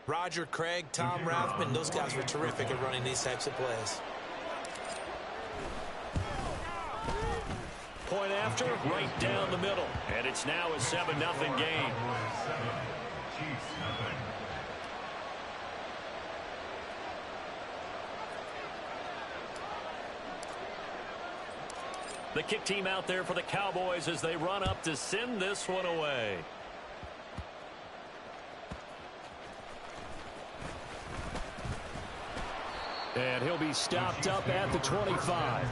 Roger Craig, Tom Rathman, those guys were terrific at running these types of plays. Point after, right down the middle. And it's now a 7-0 game. The kick team out there for the Cowboys as they run up to send this one away. And he'll be stopped up at the 25.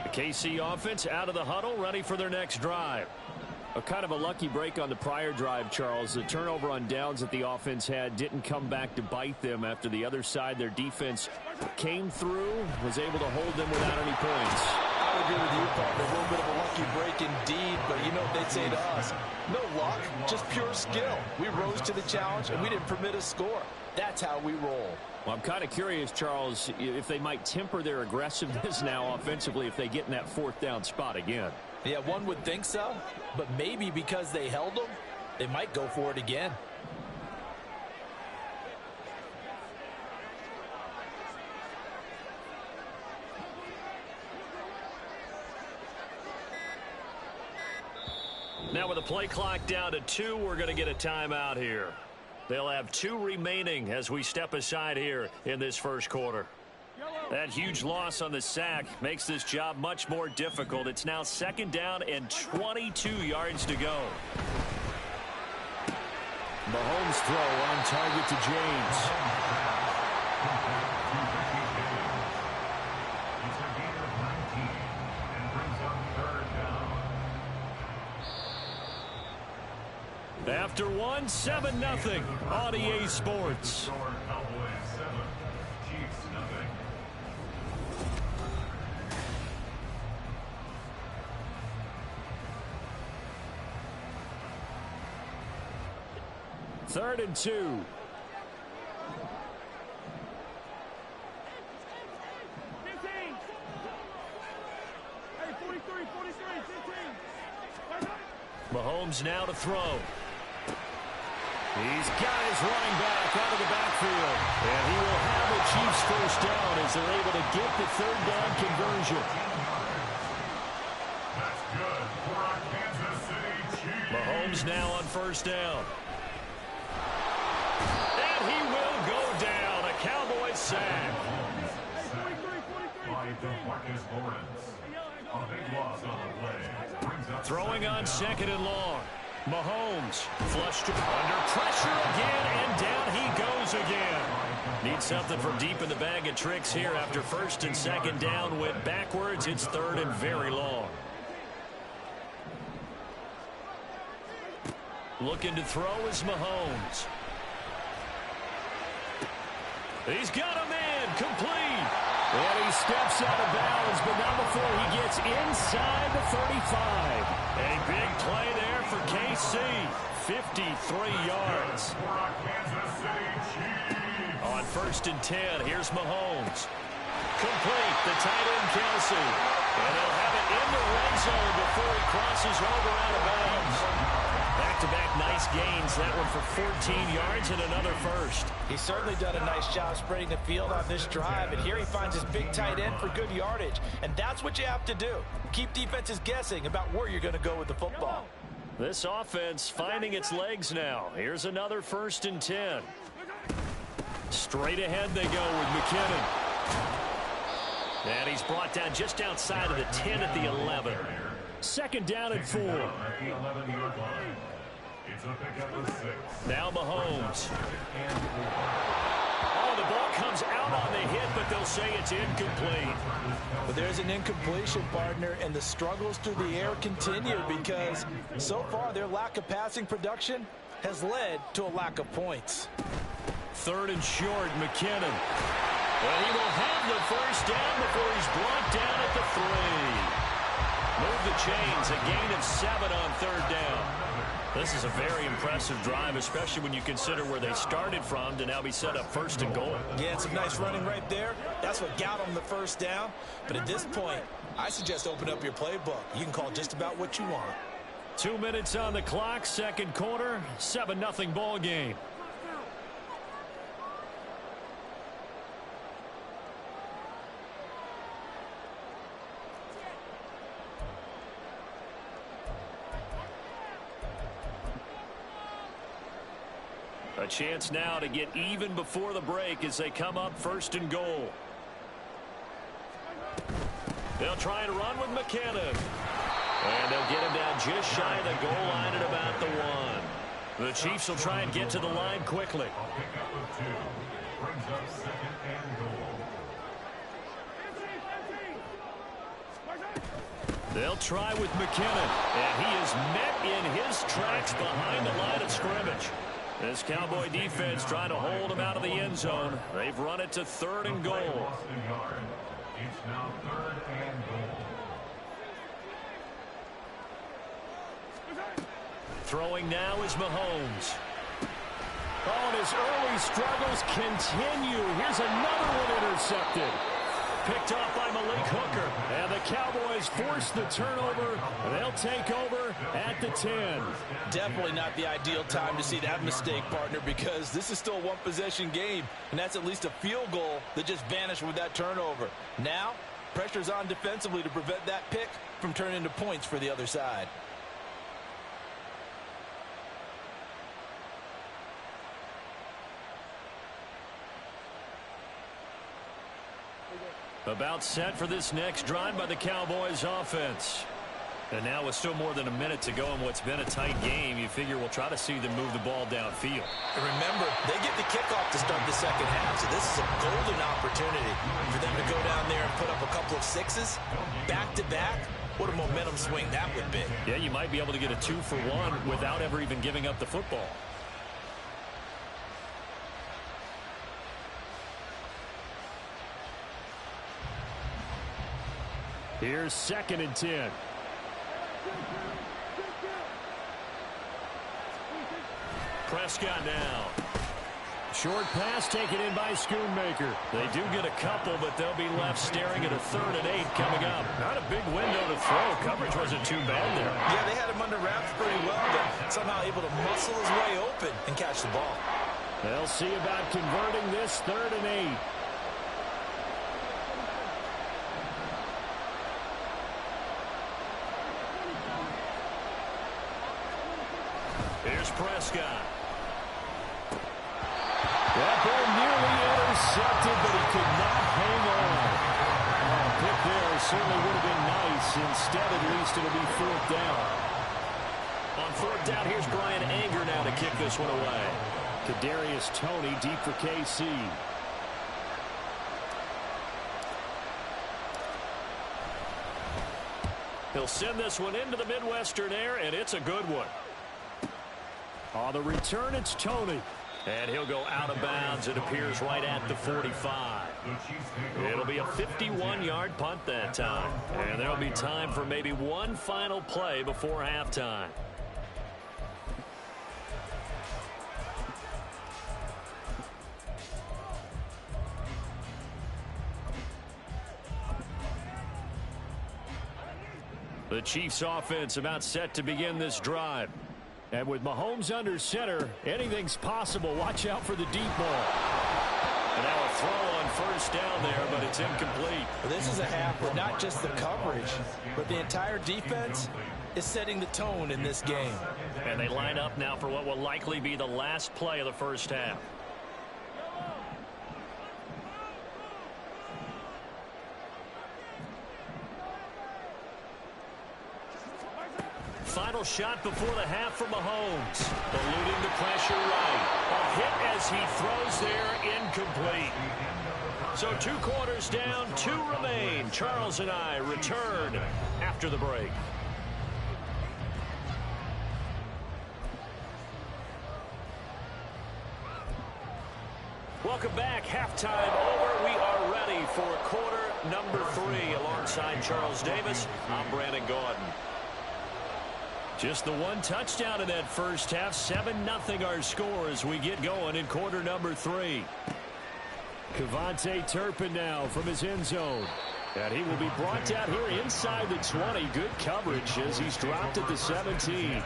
The KC offense out of the huddle, ready for their next drive. A kind of a lucky break on the prior drive, Charles. The turnover on downs that the offense had didn't come back to bite them after the other side. Their defense came through, was able to hold them without any points. I would agree with you, partner. A little bit of a lucky break indeed, but you know what they'd say to us. No luck, just pure skill. We rose to the challenge, and we didn't permit a score. That's how we roll. Well, I'm kind of curious, Charles, if they might temper their aggressiveness now offensively if they get in that fourth down spot again. Yeah, one would think so, but maybe because they held them, they might go for it again. Now with the play clock down to 2, we're going to get a timeout here. They'll have 2 remaining as we step aside here in this first quarter. That huge loss on the sack makes this job much more difficult. It's now 2nd down and 22 yards to go. Mahomes throw on target to James. After 1, 7-0 on EA Sports. Third and 2. Mahomes now to throw. He's got his running back out of the backfield. And he will have the Chiefs first down as they're able to get the 3rd down conversion. That's good for our Kansas City Chiefs. Mahomes now on 1st down. And he will go down. A Cowboys sack. Throwing on 2nd and long. Mahomes flushed under pressure again, and down he goes again. Needs something from deep in the bag of tricks here after 1st and 2nd down went backwards. It's 3rd and very long. Looking to throw is Mahomes. He's got him in, complete. And he steps out of bounds, but not before he gets inside the 35. A big play there for KC. 53 yards. On 1st and 10, here's Mahomes. Complete, the tight end Kelsey. And they'll have it in the red zone before he crosses over out of bounds. Back-to-back nice gains. That one for 14 yards and another first. He's certainly done a nice job spreading the field on this drive, and here he finds his big tight end for good yardage. And that's what you have to do. Keep defenses guessing about where you're going to go with the football. This offense finding its legs now. Here's another 1st and 10. Straight ahead they go with McKinnon. And he's brought down just outside of the 10 at the 11. 2nd down and 4. Now Mahomes. Oh, the ball comes out on the hit, but they'll say it's incomplete. But there's an incompletion, partner, and the struggles through the air continue because so far their lack of passing production has led to a lack of points. 3rd and short, McKinnon. Well, he will have the first down before he's brought down at the 3. Move the chains, a gain of 7 on 3rd down. This is a very impressive drive, especially when you consider where they started from to now be set up 1st and goal. Yeah, some nice running right there. That's what got them the first down. But at this point, I suggest open up your playbook. You can call just about what you want. 2 minutes on the clock, 2nd quarter, 7-0 ball game. A chance now to get even before the break as they come up 1st and goal. They'll try and run with McKinnon. And they'll get him down just shy of the goal line at about the 1. The Chiefs will try and get to the line quickly. They'll try with McKinnon. And he is met in his tracks behind the line of scrimmage. This Cowboy defense trying to hold him out of the end zone. They've run it to 3rd and goal. It's now 3rd and goal. Throwing now is Mahomes. Oh, and his early struggles continue. Here's another one intercepted. Picked off by Malik Hooker. And the Cowboys force the turnover. They'll take over at the 10. Definitely not the ideal time to see that mistake, partner, because this is still a one-possession game, and that's at least a field goal that just vanished with that turnover. Now, pressure's on defensively to prevent that pick from turning into points for the other side. About set for this next drive by the Cowboys offense. And now with still more than a minute to go in what's been a tight game, you figure we'll try to see them move the ball downfield. And remember, they get the kickoff to start the second half, so this is a golden opportunity for them to go down there and put up a couple of sixes back-to-back. What a momentum swing that would be. Yeah, you might be able to get a 2-for-1 without ever even giving up the football. Here's 2nd and 10. Prescott now. Short pass taken in by Schoonmaker. They do get a couple, but they'll be left staring at a 3rd and 8 coming up. Not a big window to throw. Coverage wasn't too bad there. Yeah, they had him under wraps pretty well, but somehow able to muscle his way open and catch the ball. They'll see about converting this 3rd and 8. Here's Prescott. That ball nearly intercepted, but he could not hang on. A pick there certainly would have been nice. Instead, at least, it'll be 4th down. On 4th down, here's Brian Anger now to kick this one away. Kadarius Toney deep for KC. He'll send this one into the Midwestern air, and it's a good one. On the return, it's Toney. And he'll go out of bounds. It appears right at the 45. It'll be a 51-yard punt that time. And there'll be time for maybe one final play before halftime. The Chiefs offense about set to begin this drive. And with Mahomes under center, anything's possible. Watch out for the deep ball. And now a throw on 1st down there, but it's incomplete. This is a half where not just the coverage, but the entire defense is setting the tone in this game. And they line up now for what will likely be the last play of the 1st half. Final shot before the half for Mahomes. Eluding the pressure right. A hit as he throws there, incomplete. So 2 quarters down, 2 remain. Charles and I return after the break. Welcome back. Halftime over. We are ready for quarter number 3. Alongside Charles Davis, I'm Brandon Gaudin. Just the one touchdown in that first half. 7-0 our score as we get going in quarter number 3. Kevontae Turpin now from his end zone. And he will be brought down here inside the 20. Good coverage as he's dropped at the 17. At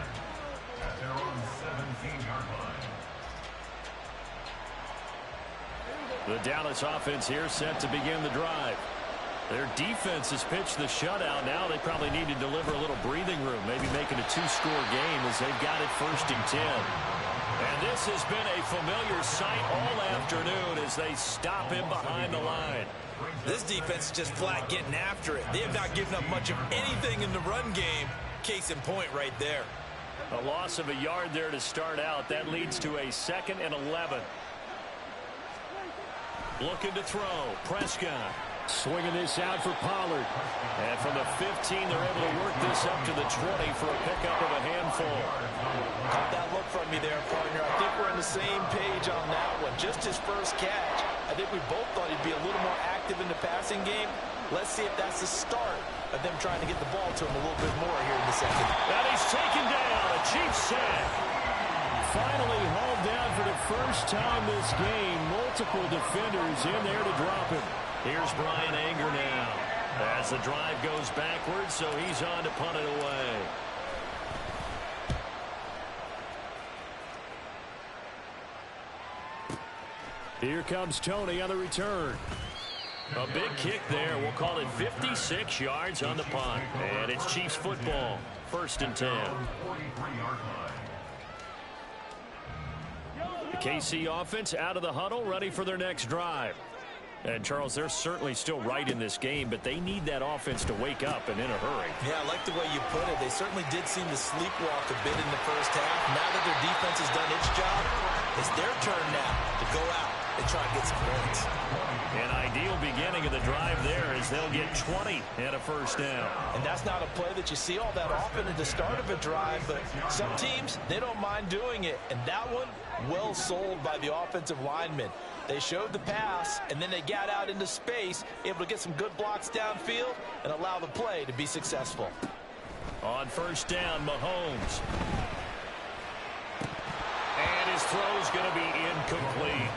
their own 17-yard line. The Dallas offense here set to begin the drive. Their defense has pitched the shutout. Now they probably need to deliver a little breathing room, maybe making a 2-score game as they've got it 1st and 10. And this has been a familiar sight all afternoon as they stop him behind the line. This defense is just flat getting after it. They have not given up much of anything in the run game. Case in point right there. A loss of a yard there to start out. That leads to a 2nd and 11. Looking to throw. Prescott. Swinging this out for Pollard. And from the 15, they're able to work this up to the 20 for a pickup of a handful. Caught that look from me there, partner. I think we're on the same page on that one. Just his first catch. I think we both thought he'd be a little more active in the passing game. Let's see if that's the start of them trying to get the ball to him a little bit more here in the second. And he's taken down. A Chiefs sack. Finally hauled down for the first time this game. Multiple defenders in there to drop him. Here's Brian Anger now. As the drive goes backwards, so he's on to punt it away. Here comes Tony on the return. A big kick there. We'll call it 56 yards on the punt. And it's Chiefs football. 1st and 10. The KC offense out of the huddle, ready for their next drive. And, Charles, they're certainly still right in this game, but they need that offense to wake up and in a hurry. Yeah, I like the way you put it. They certainly did seem to sleepwalk a bit in the first half. Now that their defense has done its job, it's their turn now to go out and try and get some points. An ideal beginning of the drive there as they'll get 20 and a 1st down. And that's not a play that you see all that often at the start of a drive, but some teams, they don't mind doing it. And that one, well sold by the offensive lineman. They showed the pass, and then they got out into space, able to get some good blocks downfield and allow the play to be successful. On 1st down, Mahomes. And his throw's going to be incomplete.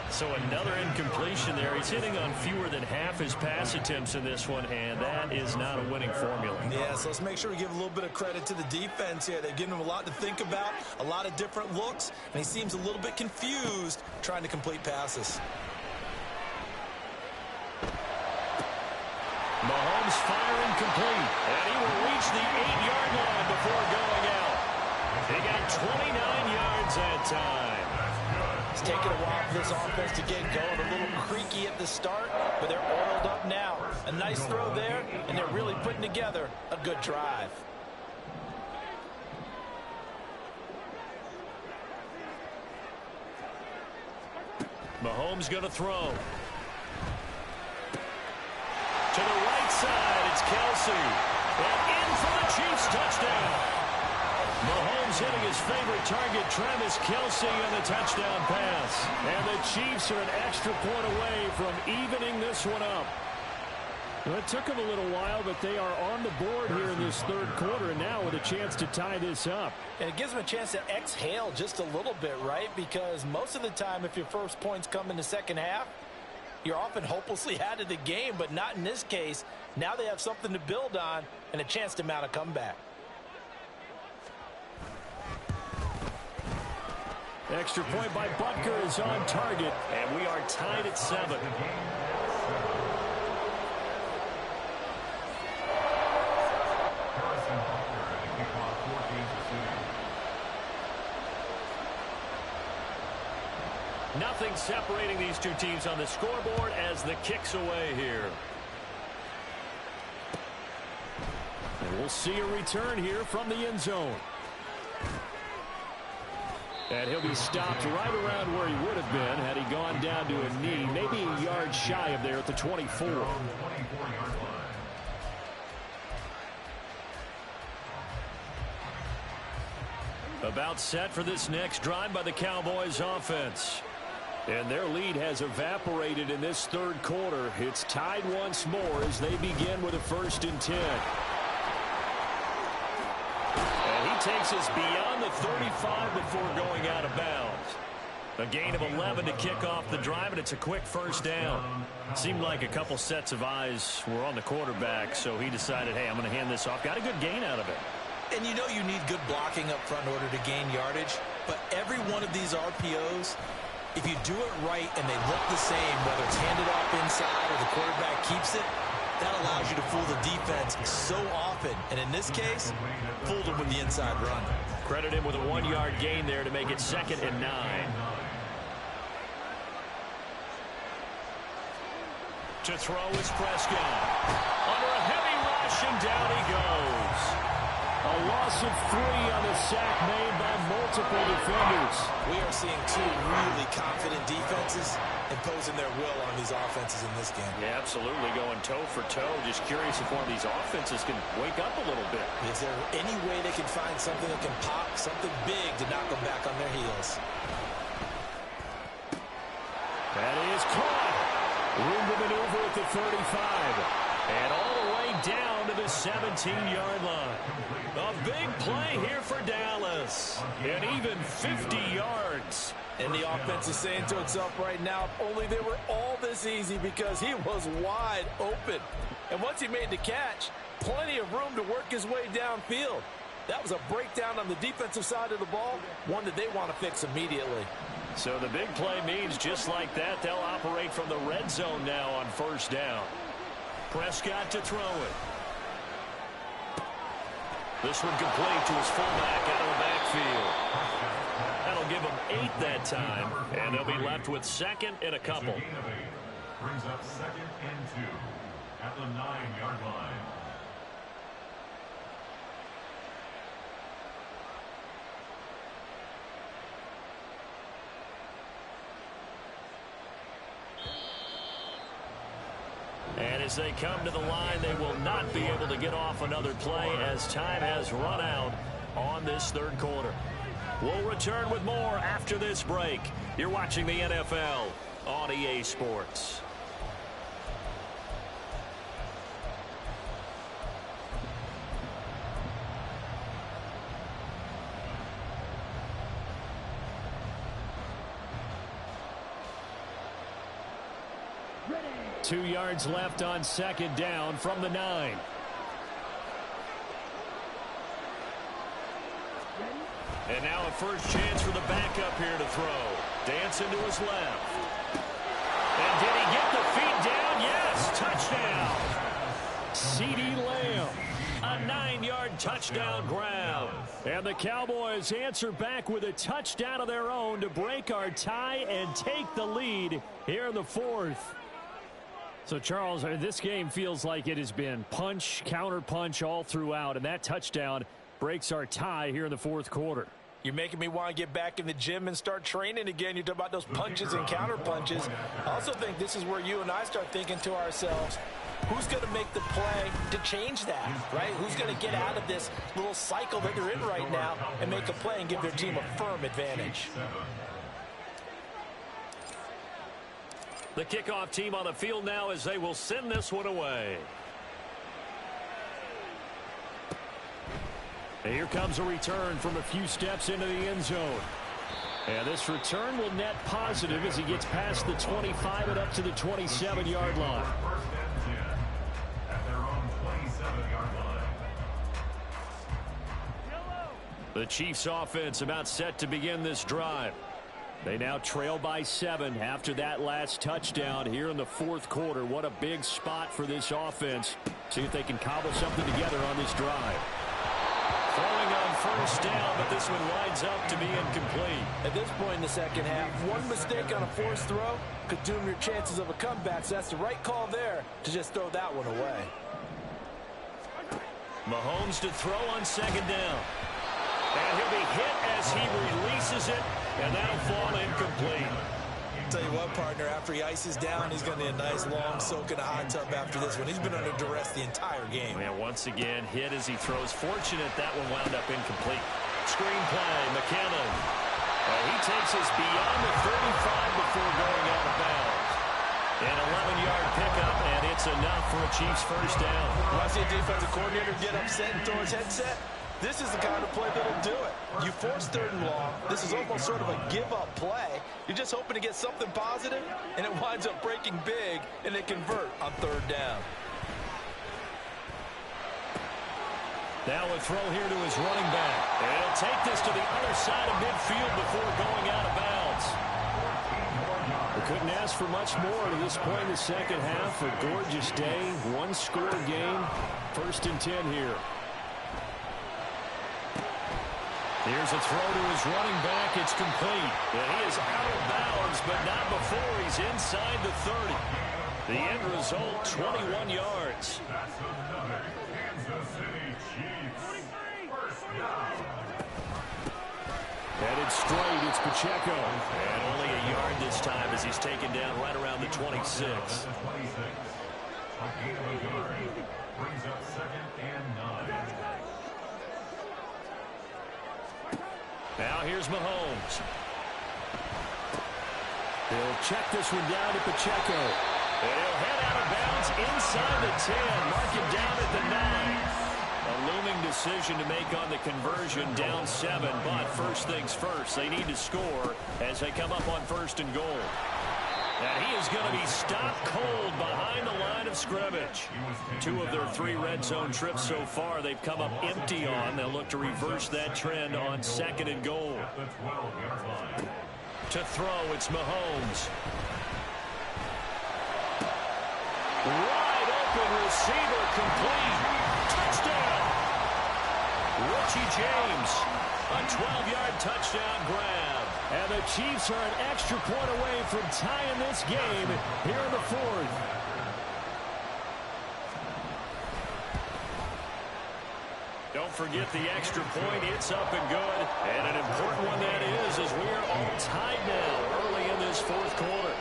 So another incompletion there. He's hitting on fewer than half his pass attempts in this one, and that is not a winning formula. Yeah, so let's make sure we give a little bit of credit to the defense here. They've given him a lot to think about, a lot of different looks, and he seems a little bit confused trying to complete passes. Mahomes firing complete, and he will reach the 8-yard line before going out. He got 29 yards that time. It's taken a while for this offense to get going. A little creaky at the start, but they're oiled up now. A nice throw there, and they're really putting together a good drive. Mahomes going to throw. To the right side, it's Kelsey. And in for the Chiefs touchdown. Mahomes hitting his favorite target, Travis Kelsey, on the touchdown pass. And the Chiefs are an extra point away from evening this one up. Well, it took them a little while, but they are on the board here in this 3rd quarter, and now with a chance to tie this up. And it gives them a chance to exhale just a little bit, right? Because most of the time, if your first points come in the second half, you're often hopelessly out of the game, but not in this case. Now they have something to build on and a chance to mount a comeback. Extra point by Butker is on target, and we are tied at 7. Nothing separating these two teams on the scoreboard as the kick's away here. And we'll see a return here from the end zone. And he'll be stopped right around where he would have been had he gone down to a knee, maybe a yard shy of there at the 24. About set for this next drive by the Cowboys offense. And their lead has evaporated in this 3rd quarter. It's tied once more as they begin with a 1st and 10. And he takes us beyond the 35 before going out of bounds. A gain of 11 to kick off the drive, and it's a quick first down. Seemed like a couple sets of eyes were on the quarterback, so he decided, hey, I'm going to hand this off. Got a good gain out of it. And you know you need good blocking up front in order to gain yardage, but every one of these RPOs, if you do it right and they look the same, whether it's handed off inside or the quarterback keeps it, that allows you to fool the defense so often. And in this case, fooled him with the inside run. Credit him with a 1-yard gain there to make it 2nd and 9. To throw is Prescott. Under a heavy rush, and down he goes. A loss of 3 on the sack made by multiple defenders. We are seeing two really confident defenses imposing their will on these offenses in this game. Yeah, absolutely, going toe for toe. Just curious if one of these offenses can wake up a little bit. Is there any way they can find something that can pop, something big to knock them back on their heels? That is caught. Room to maneuver at the 35. And all the way down to the 17-yard line. A big play here for Dallas. And even 50 yards. And the offense is saying to itself right now, if only they were all this easy, because he was wide open. And once he made the catch, plenty of room to work his way downfield. That was a breakdown on the defensive side of the ball, one that they want to fix immediately. So the big play means just like that, they'll operate from the red zone now on first down. Prescott to throw it. This one complete to his fullback out of the backfield. That'll give him 8 that time, and they'll be left with 2nd and a couple. Brings up 2nd and 2 at the 9-yard line. And as they come to the line, they will not be able to get off another play as time has run out on this third quarter. We'll return with more after this break. You're watching the NFL on EA Sports. Ready. 2 yards left on 2nd down from the 9. And now a first chance for the backup here to throw. Dancing to his left. And did he get the feet down? Yes, touchdown. CeeDee Lamb, a 9-yard touchdown grab. And the Cowboys answer back with a touchdown of their own to break our tie and take the lead here in the 4th. So, Charles, this game feels like it has been punch, counter punch all throughout, and that touchdown breaks our tie here in the 4th quarter. You're making me want to get back in the gym and start training again. You talk about those punches and counter punches. I also think this is where you and I start thinking to ourselves, who's going to make the play to change that, right? Who's going to get out of this little cycle that they're in right now and make a play and give their team a firm advantage? The kickoff team on the field now as they will send this one away. And here comes a return from a few steps into the end zone. And this return will net positive as he gets past the 25 and up to the 27-yard line. First and 10 at their own 27-yard line. The Chiefs offense about set to begin this drive. They now trail by 7 after that last touchdown here in the 4th quarter. What a big spot for this offense. See if they can cobble something together on this drive. Throwing on first down, but this one winds up to be incomplete. At this point in the second half, one mistake on a forced throw could doom your chances of a comeback. So that's the right call there to just throw that one away. Mahomes to throw on 2nd down. And he'll be hit as he releases it, and that'll fall incomplete. Tell you what, partner, after he ices down, he's going to need a nice long soak in a hot tub after this one. He's been under duress the entire game. Yeah, once again, hit as he throws. Fortunate that one wound up incomplete. Screen play, McKinnon. He takes us beyond the 35 before going out of bounds. An 11-yard pickup, and it's enough for a Chiefs first down. When I see a defensive coordinator get upset and throw his headset, This is the kind of play that'll do it. You force 3rd and long. This is almost sort of a give-up play. You're just hoping to get something positive, and it winds up breaking big, and they convert on 3rd down. Now a throw here to his running back. And he'll take this to the other side of midfield before going out of bounds. We couldn't ask for much more to this point in the second half. A gorgeous day, one-score game. 1st and 10 here. Here's a throw to his running back. It's complete. And he is out of bounds, but not before he's inside the 30. The end result, 21 yards. That's another Kansas City Chiefs. First down. Headed straight, it's Pacheco. And only a yard this time as he's taken down right around the 26. A gain of a yard. Brings up 2nd and 9. Now here's Mahomes. He'll check this one down to Pacheco. And he'll head out of bounds inside the 10. Mark it down at the 9. A looming decision to make on the conversion, down 7. But first things first, they need to score as they come up on 1st and goal. And he is going to be stopped cold behind the line of scrimmage. 2 of their 3 red zone trips so far, they've come up empty on. They'll look to reverse that trend on 2nd and goal. To throw, it's Mahomes. Wide open receiver, complete. Touchdown. Richie James, a 12-yard touchdown grab. And the Chiefs are an extra point away from tying this game here in the 4th. Don't forget the extra point. It's up and good. And an important one that is, as we are all tied now early in this 4th quarter.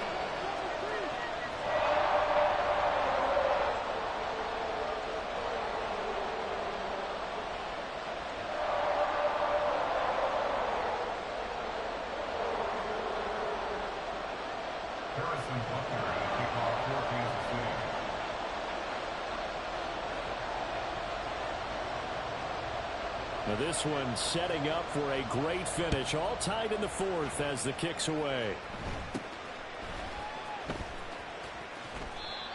Now this one setting up for a great finish. All tied in the 4th as the kick's away.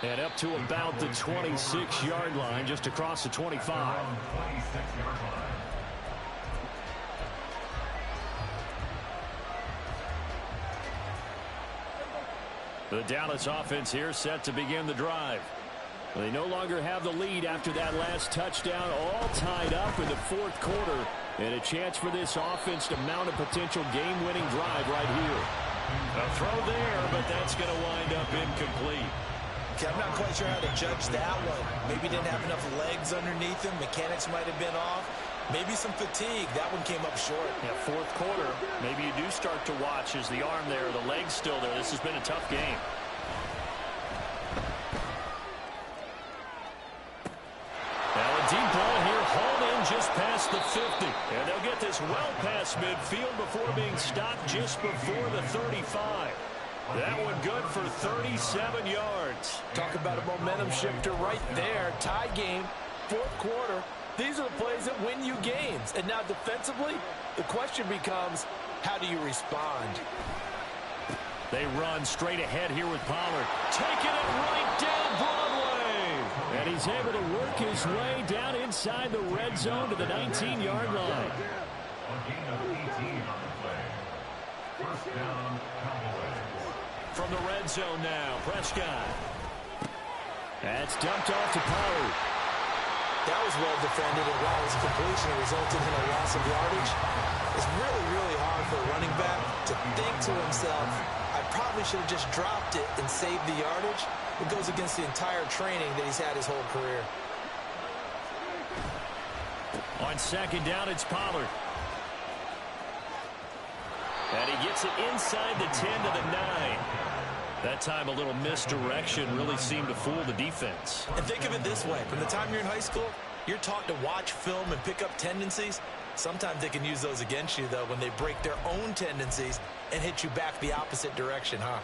And up to about the 26-yard line, just across the 25. The Dallas offense here set to begin the drive. They no longer have the lead after that last touchdown, all tied up in the 4th quarter. And a chance for this offense to mount a potential game-winning drive right here. A throw there, but that's going to wind up incomplete. Okay, I'm not quite sure how to judge that one. Maybe didn't have enough legs underneath him. Mechanics might have been off. Maybe some fatigue. That one came up short. Yeah, 4th quarter. Maybe you do start to watch as the arm there, the leg's still there. This has been a tough game. Deep ball here, hauled in just past the 50. And they'll get this well past midfield before being stopped just before the 35. That one good for 37 yards. Talk about a momentum shifter right there. Tie game, 4th quarter. These are the plays that win you games. And now defensively, the question becomes, how do you respond? They run straight ahead here with Pollard. Taking it right down Broadway. And he's able to work his way down inside the red zone to the 19-yard line. From the red zone now, Prescott. That's dumped off to Pollard. That was well defended, and while his completion resulted in a loss of yardage, it's really, really hard for a running back to think to himself, I probably should have just dropped it and saved the yardage. It goes against the entire training that he's had his whole career. On 2nd down, it's Pollard. And he gets it inside the 10 to the 9. That time a little misdirection really seemed to fool the defense. And think of it this way. From the time you're in high school, you're taught to watch film and pick up tendencies. Sometimes they can use those against you, though, when they break their own tendencies and hit you back the opposite direction, huh?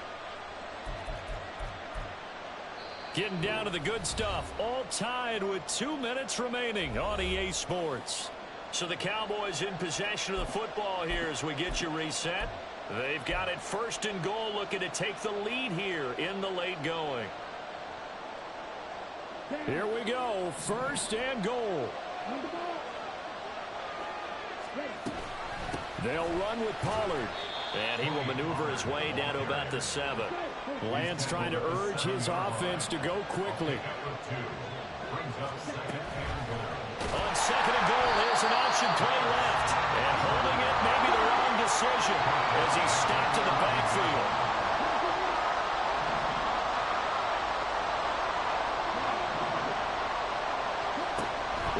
Getting down to the good stuff. All tied with 2 minutes remaining on EA Sports. So the Cowboys in possession of the football here as we get you reset. They've got it 1st and goal, looking to take the lead here in the late going. Here we go, 1st and goal. They'll run with Pollard. And he will maneuver his way down to about the 7. Lance trying to urge his offense to go quickly. On 2nd and goal, there's an option play left. And holding it may be the wrong decision as he's stopped in the backfield.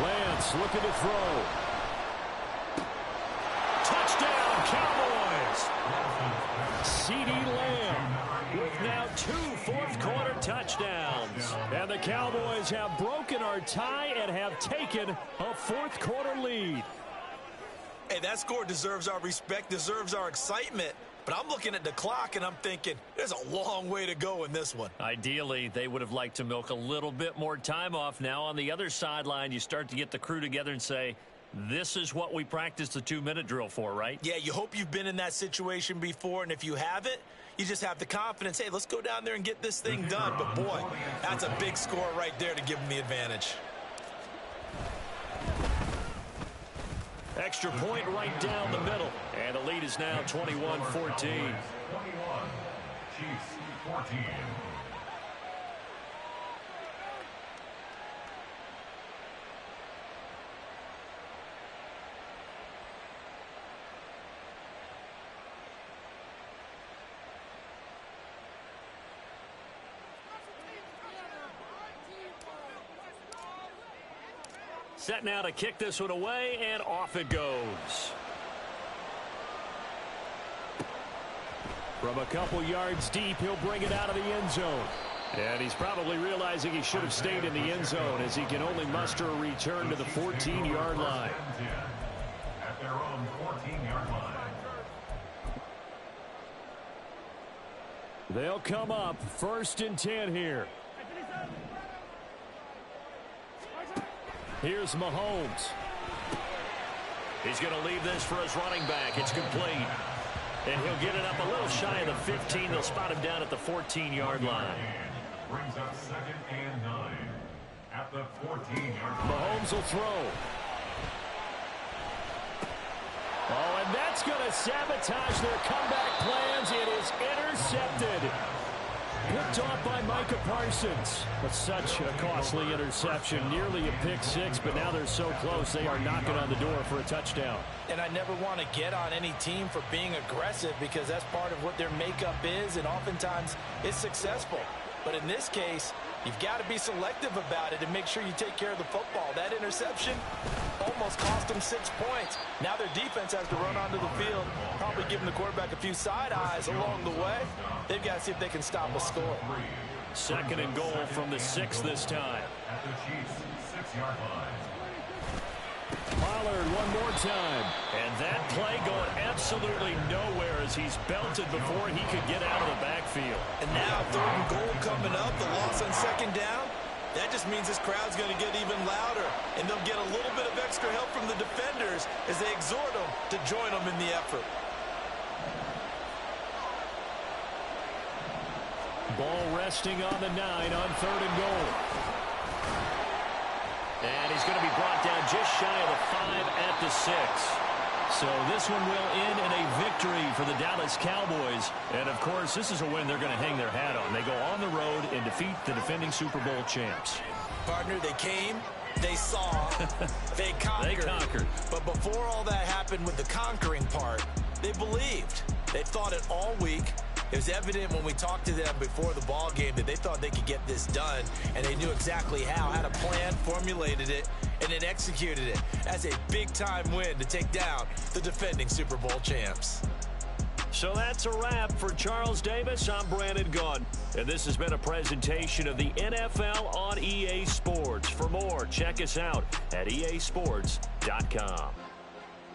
Lance looking to throw. Touchdown, Cowboys! CeeDee Lamb with now 2 fourth-quarter touchdowns. And the Cowboys have broken our tie and have taken a fourth-quarter lead. Hey, that score deserves our respect, deserves our excitement. But I'm looking at the clock, and I'm thinking, there's a long way to go in this one. Ideally, they would have liked to milk a little bit more time off. Now, on the other sideline, you start to get the crew together and say, this is what we practiced the 2-minute drill for, right? Yeah, you hope you've been in that situation before, and if you haven't, you just have the confidence, hey, let's go down there and get this thing done. But, boy, that's a big score right there to give them the advantage. Extra point right down the middle. And the lead is now 21-14. 21, Chiefs 14. Set now to kick this one away, and off it goes. From a couple yards deep, he'll bring it out of the end zone. And he's probably realizing he should have stayed in the end zone as he can only muster a return to the 14-yard line. At their own 14-yard line. They'll come up 1st and 10 here. Here's Mahomes. He's going to leave this for his running back. It's complete. And he'll get it up a little shy of the 15. They'll spot him down at the 14-yard line. Brings up 2nd and 9 at the 14-yard line. Mahomes will throw. Oh, and that's going to sabotage their comeback plans. It is intercepted. Picked off by Micah Parsons. But such a costly interception. Nearly a pick 6, but now they're so close they are knocking on the door for a touchdown. And I never want to get on any team for being aggressive because that's part of what their makeup is, and oftentimes it's successful. But in this case, you've got to be selective about it and make sure you take care of the football. That interception almost cost them 6 points. Now their defense has to run onto the field, probably giving the quarterback a few side eyes along the way. They've got to see if they can stop a score. 2nd and goal from the 6 this time. At the Chiefs' 6-yard line. Pollard one more time. And that play going absolutely nowhere as he's belted before he could get out of the backfield. And now 3rd and goal coming up, the loss on 2nd down. That just means this crowd's going to get even louder, and they'll get a little bit of extra help from the defenders as they exhort them to join them in the effort. Ball resting on the 9 on 3rd and goal. And he's going to be brought down just shy of the 5 at the 6. So this one will end in a victory for the Dallas Cowboys. And, of course, this is a win they're going to hang their hat on. They go on the road and defeat the defending Super Bowl champs. Partner, they came, they saw, they conquered. They conquered. But before all that happened with the conquering part, they believed. They thought it all week. It was evident when we talked to them before the ball game that they thought they could get this done, and they knew exactly how, had a plan, formulated it, and then executed it. That's a big-time win to take down the defending Super Bowl champs. So that's a wrap for Charles Davis. I'm Brandon Gunn, and this has been a presentation of the NFL on EA Sports. For more, check us out at easports.com.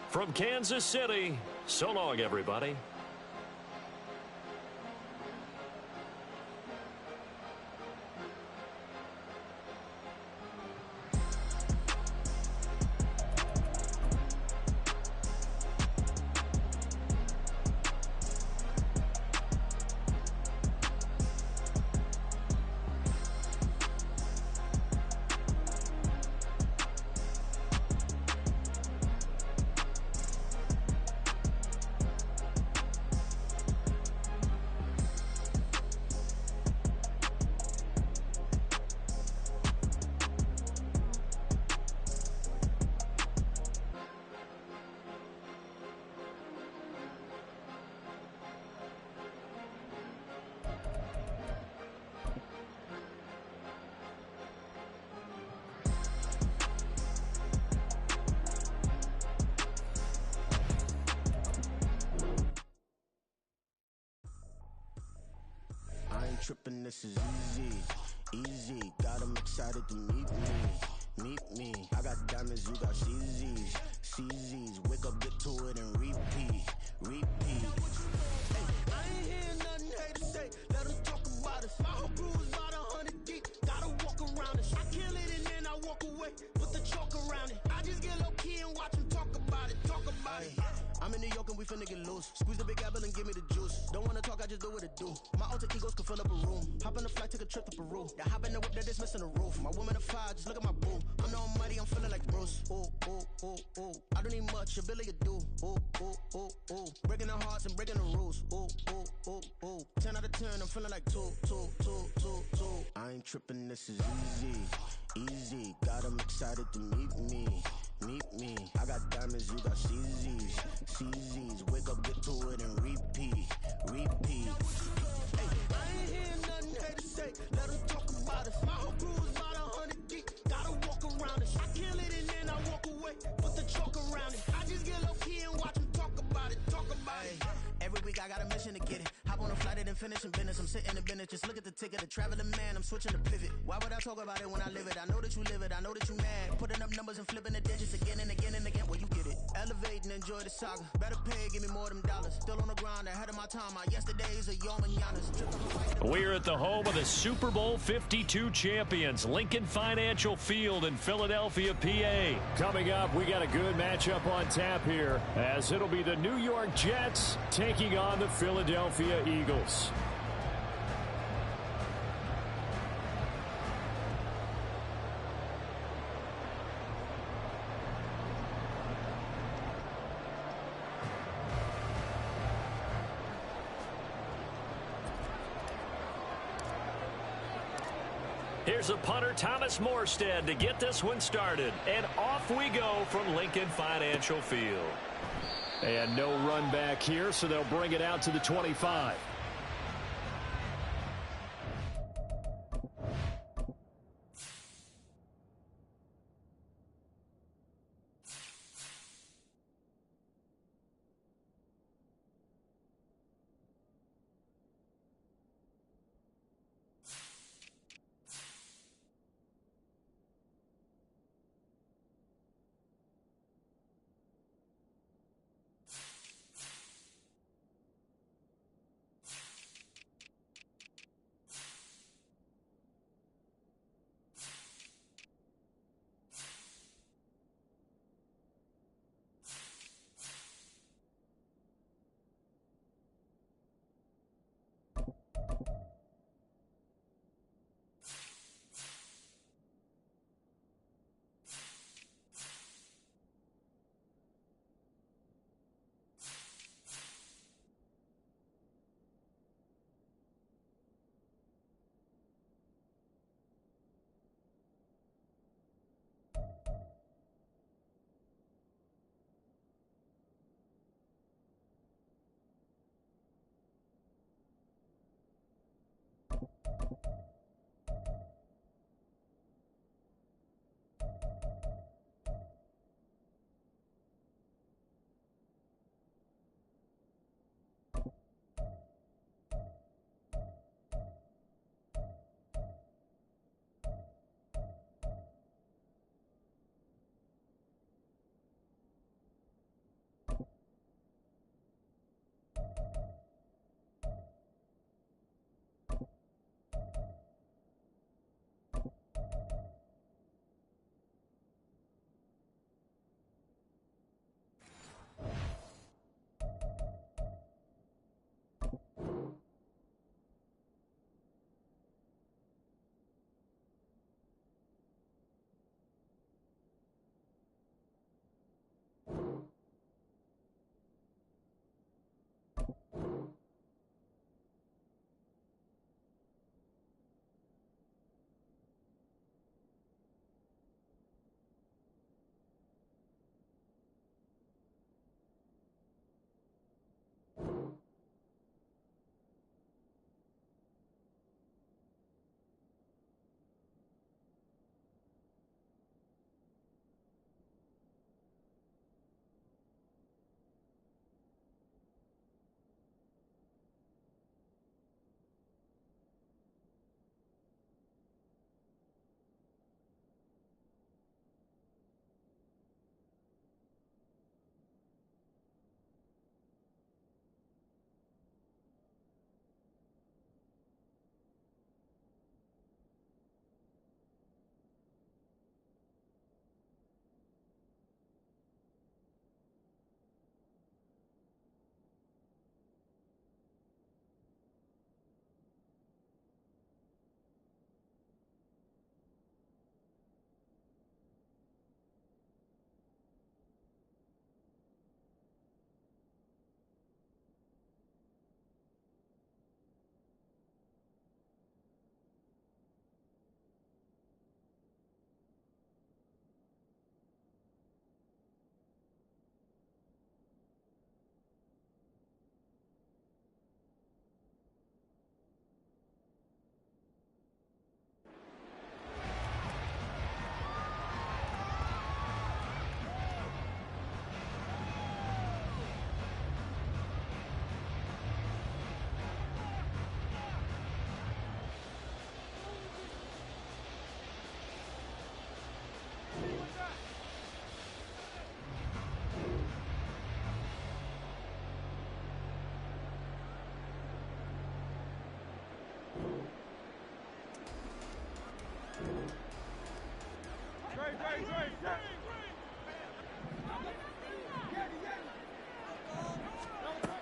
From Kansas City, so long, everybody. tripping, this is easy, easy. Got them excited to meet me. I got diamonds, you got CZs, CZs. Wake up, get to it, and repeat. Hey, I ain't hearing nothing haters say. Let them talk about us. My whole crew is about 100 deep. Gotta walk around us. I kill it and then I walk away. Put the chalk around it. I just get low key and watch them talk about it. I'm in New York and we finna get loose. Squeeze the big apple and give me the juice. Don't wanna talk, I just do what it do. My alter egos can fill up a room. Hop on a flight, take a trip to Peru. That hop in the whip that is missing the roof. My woman a fire, just look at my boo. I'm the almighty, I'm feeling like Bruce. Ooh, ooh, ooh, ooh. I don't need much, ability to do. Ooh, ooh, ooh, ooh. Breaking the hearts and breaking the rules. Ooh, ooh, ooh, ooh. 10 out of 10, I'm feeling like two. I ain't tripping, this is easy, easy. Got them excited to meet me. I got diamonds, you got CZs, CZs. Wake up, get to it, and repeat. Hey, I ain't hearing nothing haters say. Let them talk about us. My whole crew is about 100 deep. Gotta walk around us. I kill it and then I walk away. Put the chalk around it. I just get low key and watch them talk about it. Every week I got a mission to get it. Hop on a flight and then finish in business. I'm sitting in business, just look at the ticket. A traveling man, I'm switching to pivot. Why would I talk about it when I live it? I know that you live it, I know that you mad. Putting up numbers and flipping the digits again and again and again. Well, you get it. Elevate and enjoy the saga. Better pay, give me more of them dollars. Still on the grind, ahead of my time. My yesterdays are your mananas. We're at the home of the Super Bowl 52 champions, Lincoln Financial Field in Philadelphia, PA. Coming up, we got a good matchup on tap here, as it'll be the New York Jets taking on the Philadelphia Eagles. Here's a punter, Thomas Morstead, to get this one started. And off we go from Lincoln Financial Field. And no run back here, so they'll bring it out to the 25.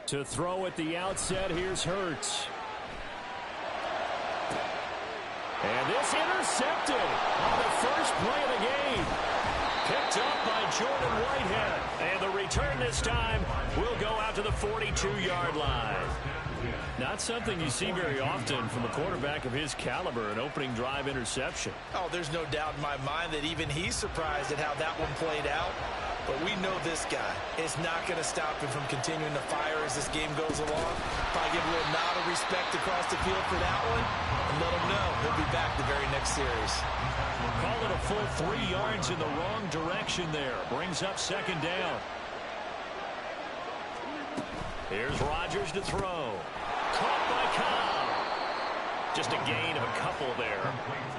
To throw at the outset, here's Hurts. And this intercepted on the first play of the game. Picked up by Jordan Whitehead. And the return this time will go out to the 42-yard line. Not something you see very often from a quarterback of his caliber, an opening drive interception. Oh, there's no doubt in my mind that even he's surprised at how that one played out. But we know this guy is not going to stop him from continuing to fire as this game goes along. Probably give a little nod of respect across the field for that one and let him know he'll be back the very next series. Call it a full 3 yards in the wrong direction there. Brings up second down. Here's Rodgers to throw. Caught by Cobb. Just a gain of a couple there.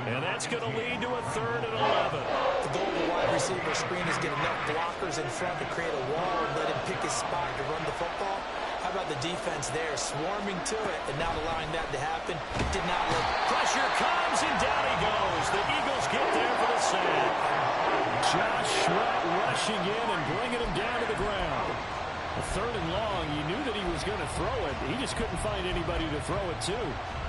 And that's going to lead to a 3rd and 11. The goal of the wide receiver screen is get enough blockers in front to create a wall and let him pick his spot to run the football. How about the defense there, swarming to it and not allowing that to happen? Did not let pressure comes, and down he goes. The Eagles get there for the sack. Josh Sweat rushing in and bringing him down to the ground. A 3rd and long, you knew that he was going to throw it. He just couldn't find anybody to throw it to.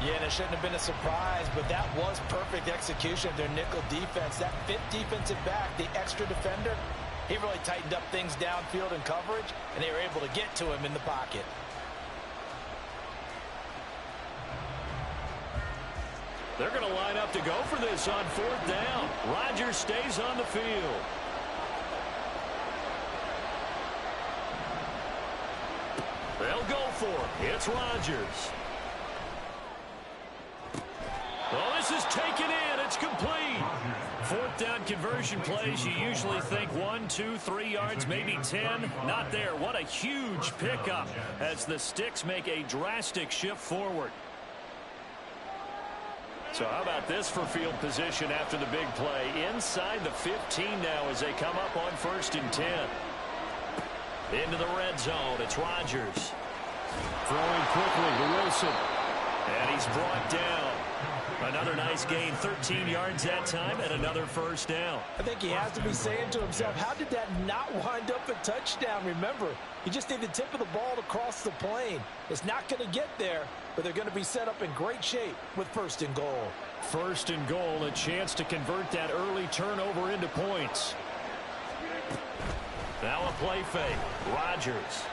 Yeah, and it shouldn't have been a surprise, but that was perfect execution of their nickel defense. That 5th defensive back, the extra defender, he really tightened up things downfield in coverage, and they were able to get to him in the pocket. They're going to line up to go for this on 4th down. Rodgers stays on the field. They'll go for it. It's Rodgers. Oh, this is taken in. It's complete. 4th down conversion plays. You usually think 1, 2, 3 yards, maybe 10. Not there. What a huge pickup as the Sticks make a drastic shift forward. So how about this for field position after the big play? Inside the 15 now as they come up on 1st and 10. Into the red zone. It's Rodgers. Throwing quickly to Wilson. And he's brought down. Another nice gain, 13 yards that time, and another 1st down. I think he has to be saying to himself, how did that not wind up a touchdown? Remember, you just need the tip of the ball to cross the plane. It's not going to get there, but they're going to be set up in great shape with 1st and goal. 1st and goal, a chance to convert that early turnover into points. Now a play fake. Rodgers.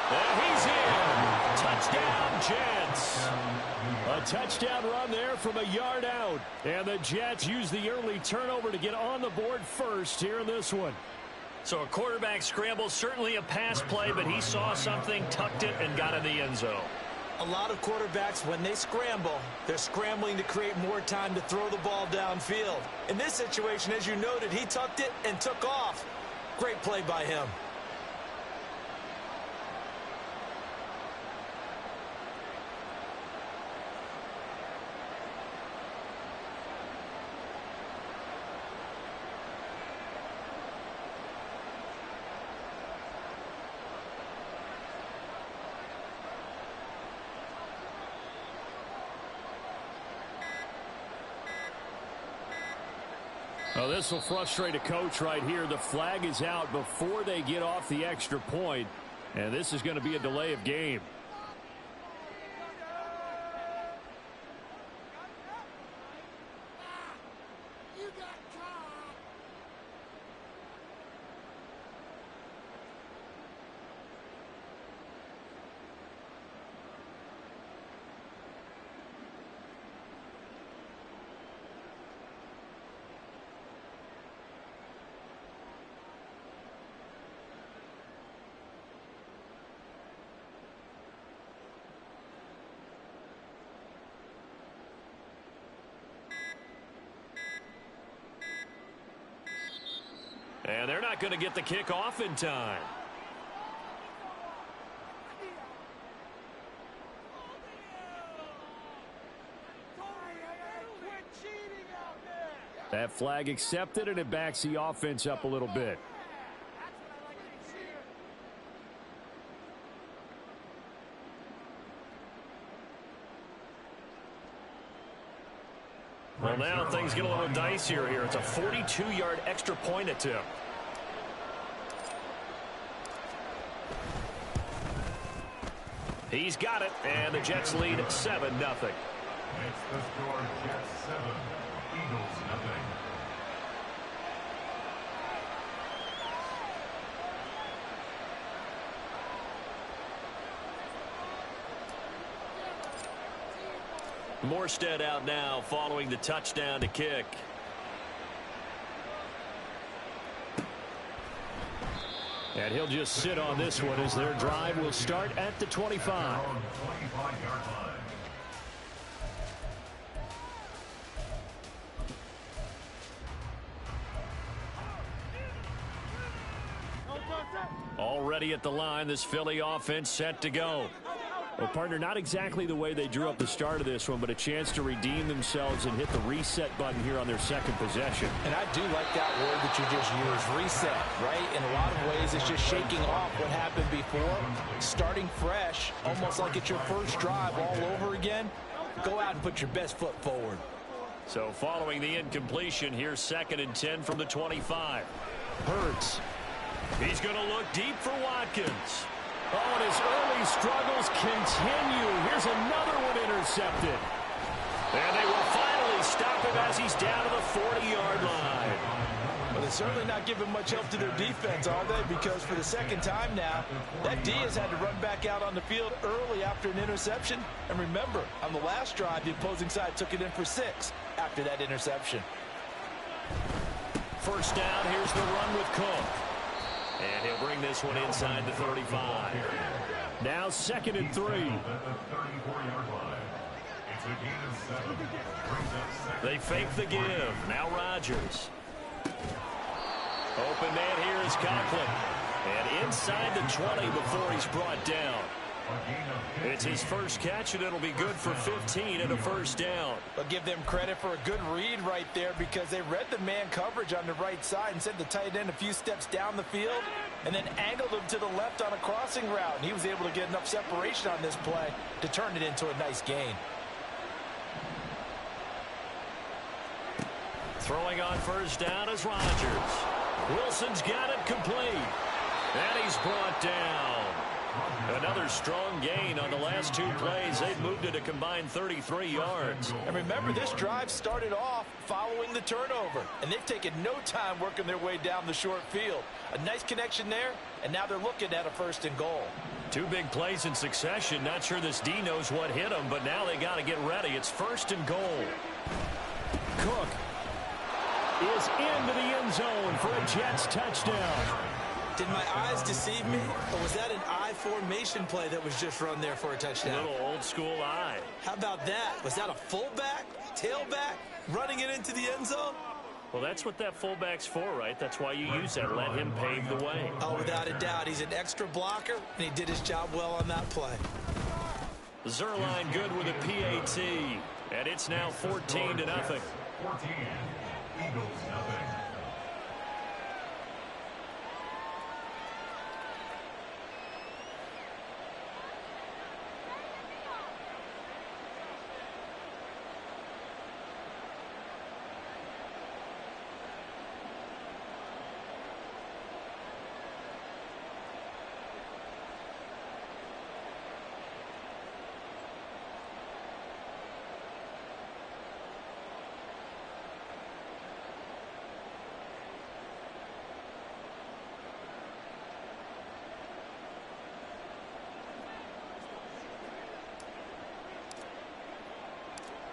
And he's in. Touchdown, Jets. A touchdown run there from a yard out. And the Jets use the early turnover to get on the board first here in this one. So a quarterback scramble, certainly a pass play, but he saw something, tucked it, and got in the end zone. A lot of quarterbacks, when they scramble, they're scrambling to create more time to throw the ball downfield. In this situation, as you noted, he tucked it and took off. Great play by him. Oh, this will frustrate a coach right here. The flag is out before they get off the extra point, and this is going to be a delay of game. And they're not going to get the kick off in time. That flag accepted, and it backs the offense up a little bit. Well, now things get a little dicier here. It's a 42-yard extra point attempt. He's got it, and the Jets lead 7-0. Makes the score Jets 7, Eagles nothing. Morstead out now following the touchdown to kick. And he'll just sit on this one as their drive will start at the 25. Already at the line, this Philly offense set to go. Well, partner, not exactly the way they drew up the start of this one, but a chance to redeem themselves and hit the reset button here on their second possession. And I do like that word that you just used, reset, right? In a lot of ways, it's just shaking off what happened before, starting fresh, almost like it's your first drive all over again. Go out and put your best foot forward. So following the incompletion, here's 2nd and 10 from the 25. Hurts. He's going to look deep for Watkins. Oh, and his early struggles continue. Here's another one intercepted. And they will finally stop him as he's down to the 40-yard line. Well, they're certainly not giving much help to their defense, are they? Because for the second time now, that D has had to run back out on the field early after an interception. And remember, on the last drive, the opposing side took it in for 6 after that interception. First down, here's the run with Cook. And he'll bring this one inside the 35. Now 2nd and 3. They fake the give. Now Rodgers. Open man here is Conklin. And inside the 20 before he's brought down. It's his first catch, and it'll be good for 15 and a first down. I'll give them credit for a good read right there because they read the man coverage on the right side and sent the tight end a few steps down the field and then angled him to the left on a crossing route. And he was able to get enough separation on this play to turn it into a nice gain. Throwing on first down is Rodgers. Wilson's got it complete. And he's brought down. Another strong gain on the last 2 plays. They've moved it a combined 33 yards. And remember, this drive started off following the turnover. And they've taken no time working their way down the short field. A nice connection there, and now they're looking at a 1st and goal. 2 big plays in succession. Not sure this D knows what hit him, but now they got to get ready. It's 1st and goal. Cook is into the end zone for a Jets touchdown. Did my eyes deceive me, or was that an I formation play that was just run there for a touchdown? Little old school eye. How about that? Was that a fullback, tailback, running it into the end zone? Well, that's what that fullback's for, right? That's why you use that. Let him pave the way. Oh, without a doubt. He's an extra blocker, and he did his job well on that play. Zerline good with a PAT, and it's now 14-0. 14, Eagles nothing.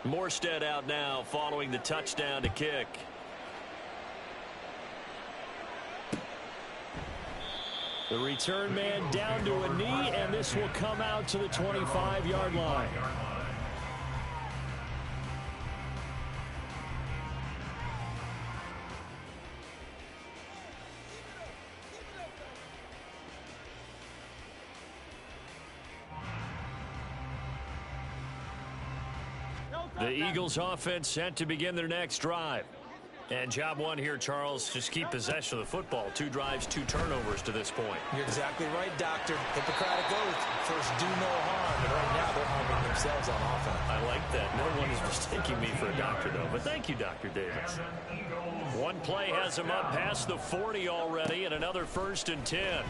Morstead out now following the touchdown to kick. The return man down to a knee, and this will come out to the 25-yard line. The Eagles offense set to begin their next drive. And job one here, Charles, just keep possession of the football. 2 drives, 2 turnovers to this point. You're exactly right, Doctor. Hippocratic oath. First, do no harm. And right now, they're harming themselves on offense. I like that. No one is mistaking me for a doctor, though. But thank you, Dr. Davis. One play has him up past the 40 already, and another 1st and 10.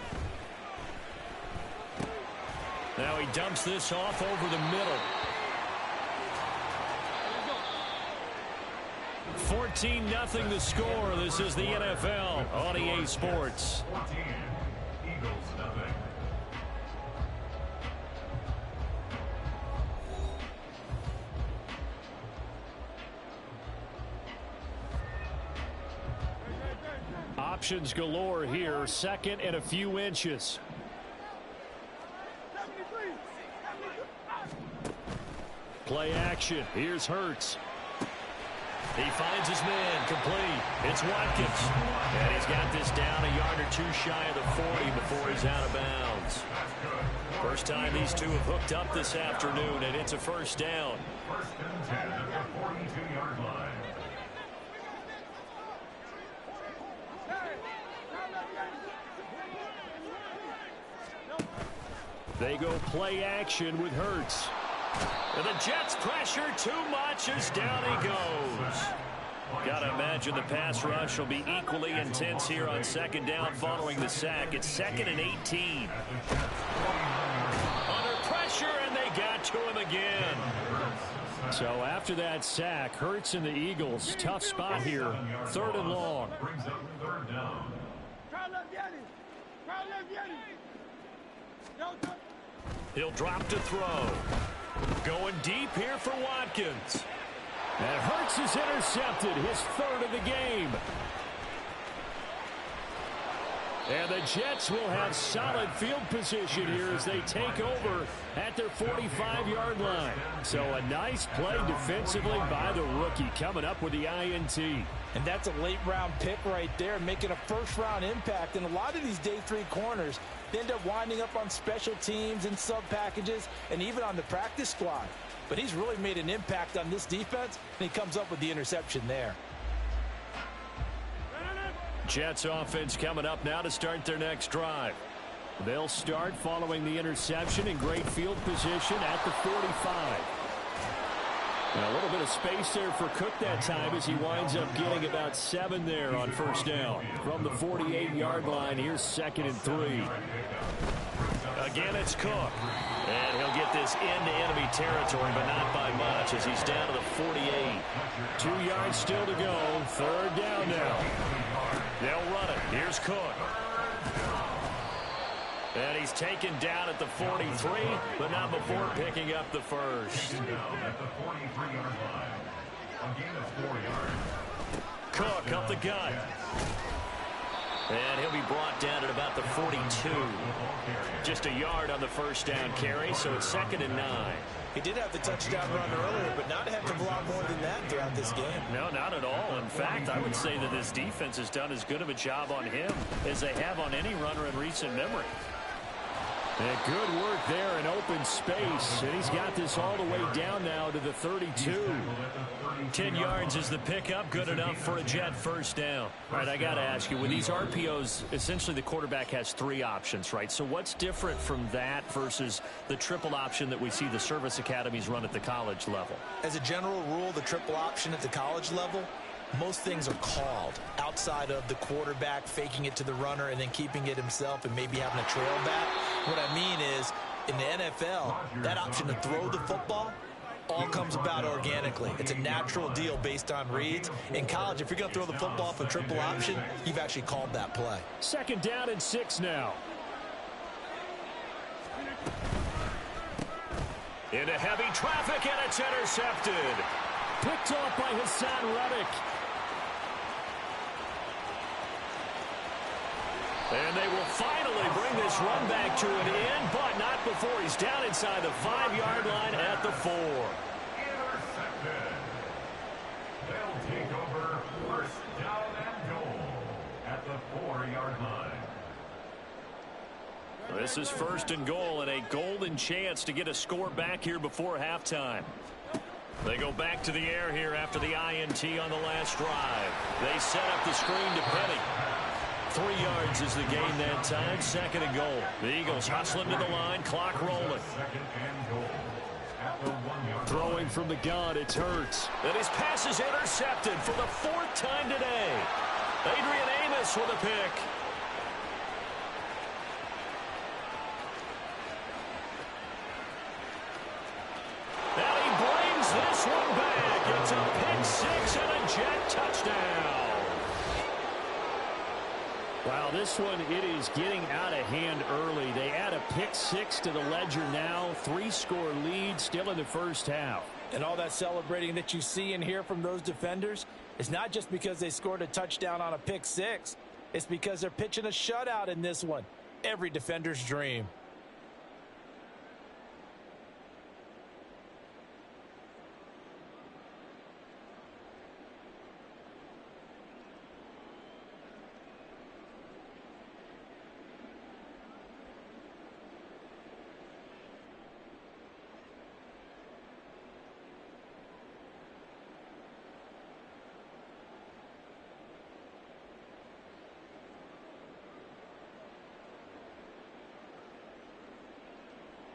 Now he dumps this off over the middle. 14-0 the score. This is the NFL on EA Sports. 14, Eagles nothing. Options galore here. Second and a few inches. Play action. Here's Hurts. He finds his man complete. It's Watkins. And he's got this down a yard or two shy of the 40 before he's out of bounds. First time these two have hooked up this afternoon, and it's a first down. First and 10 at the 42-yard line. They go play action with Hurts. And the Jets pressure too much as down he goes. Got to imagine the pass rush will be equally intense here on second down following the sack. It's 2nd and 18. Under pressure, and they got to him again. So after that sack, Hurts and the Eagles, tough spot here. 3rd and long. Brings up 3rd down. He'll drop to throw. Going deep here for Watkins. And Hurts is intercepted, his 3rd of the game. And the Jets will have solid field position here as they take over at their 45-yard line. So a nice play defensively by the rookie coming up with the INT. And that's a late-round pick right there, making a first-round impact. And a lot of these day 3 corners, they end up winding up on special teams and sub-packages and even on the practice squad. But he's really made an impact on this defense, and he comes up with the interception there. Jets offense coming up now to start their next drive. They'll start following the interception in great field position at the 45. And a little bit of space there for Cook that time as he winds up getting about 7 there on first down. From the 48-yard line, here's 2nd and 3. Again, it's Cook. And he'll get this into enemy territory, but not by much as he's down to the 48. 2 yards still to go. 3rd down now. They'll run it. Here's Cook. And he's taken down at the 43, but not before picking up the first. Down at the 43-yard line. A gain of 4 yards. Cook up the gut. And he'll be brought down at about the 42. Just a yard on the first down carry, so it's 2nd and 9. He did have the touchdown run earlier, but not have to block more than that throughout this game. No, not at all. In fact, I would say that this defense has done as good of a job on him as they have on any runner in recent memory. And good work there in open space. And he's got this all the way down now to the 32. 10 yards is the pickup. Good enough for a Jet first down. All right, I got to ask you, with these RPOs, essentially the quarterback has 3 options, right? So what's different from that versus the triple option that we see the service academies run at the college level? As a general rule, the triple option at the college level, most things are called outside of the quarterback faking it to the runner and then keeping it himself and maybe having a trail back. What I mean is, in the NFL, that option to throw the football all comes about organically. It's a natural deal based on reads. In college, if you're going to throw the football for triple option, you've actually called that play. 2nd down and 6 now. Into heavy traffic, and it's intercepted. Picked off by Hassan Reddick. And they will finally bring this run back to an end, but not before he's down inside the 5-yard line at the 4. Intercepted. They'll take over first down and goal at the 4-yard line. This is 1st and goal and a golden chance to get a score back here before halftime. They go back to the air here after the INT on the last drive. They set up the screen to Penny. 3 yards is the gain that time. 2nd and goal. The Eagles hustling to the line. Clock rolling. 2nd and goal at the 1-yard Throwing from the gun, it's Hurts. And his pass is intercepted for the 4th time today. Adrian Amos with a pick. one back. It's a pick six and a Jet touchdown. Wow, this one, it is getting out of hand early. They add a pick six to the ledger now. 3-score lead still in the first half. And all that celebrating that you see and hear from those defenders is not just because they scored a touchdown on a pick six. It's because they're pitching a shutout in this one. Every defender's dream.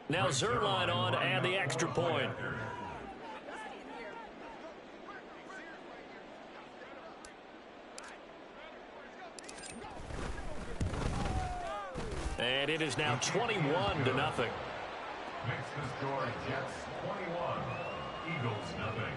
Now Zerline on to add the extra point. And it is now 21-0. Makes the score Jets 21, Eagles nothing.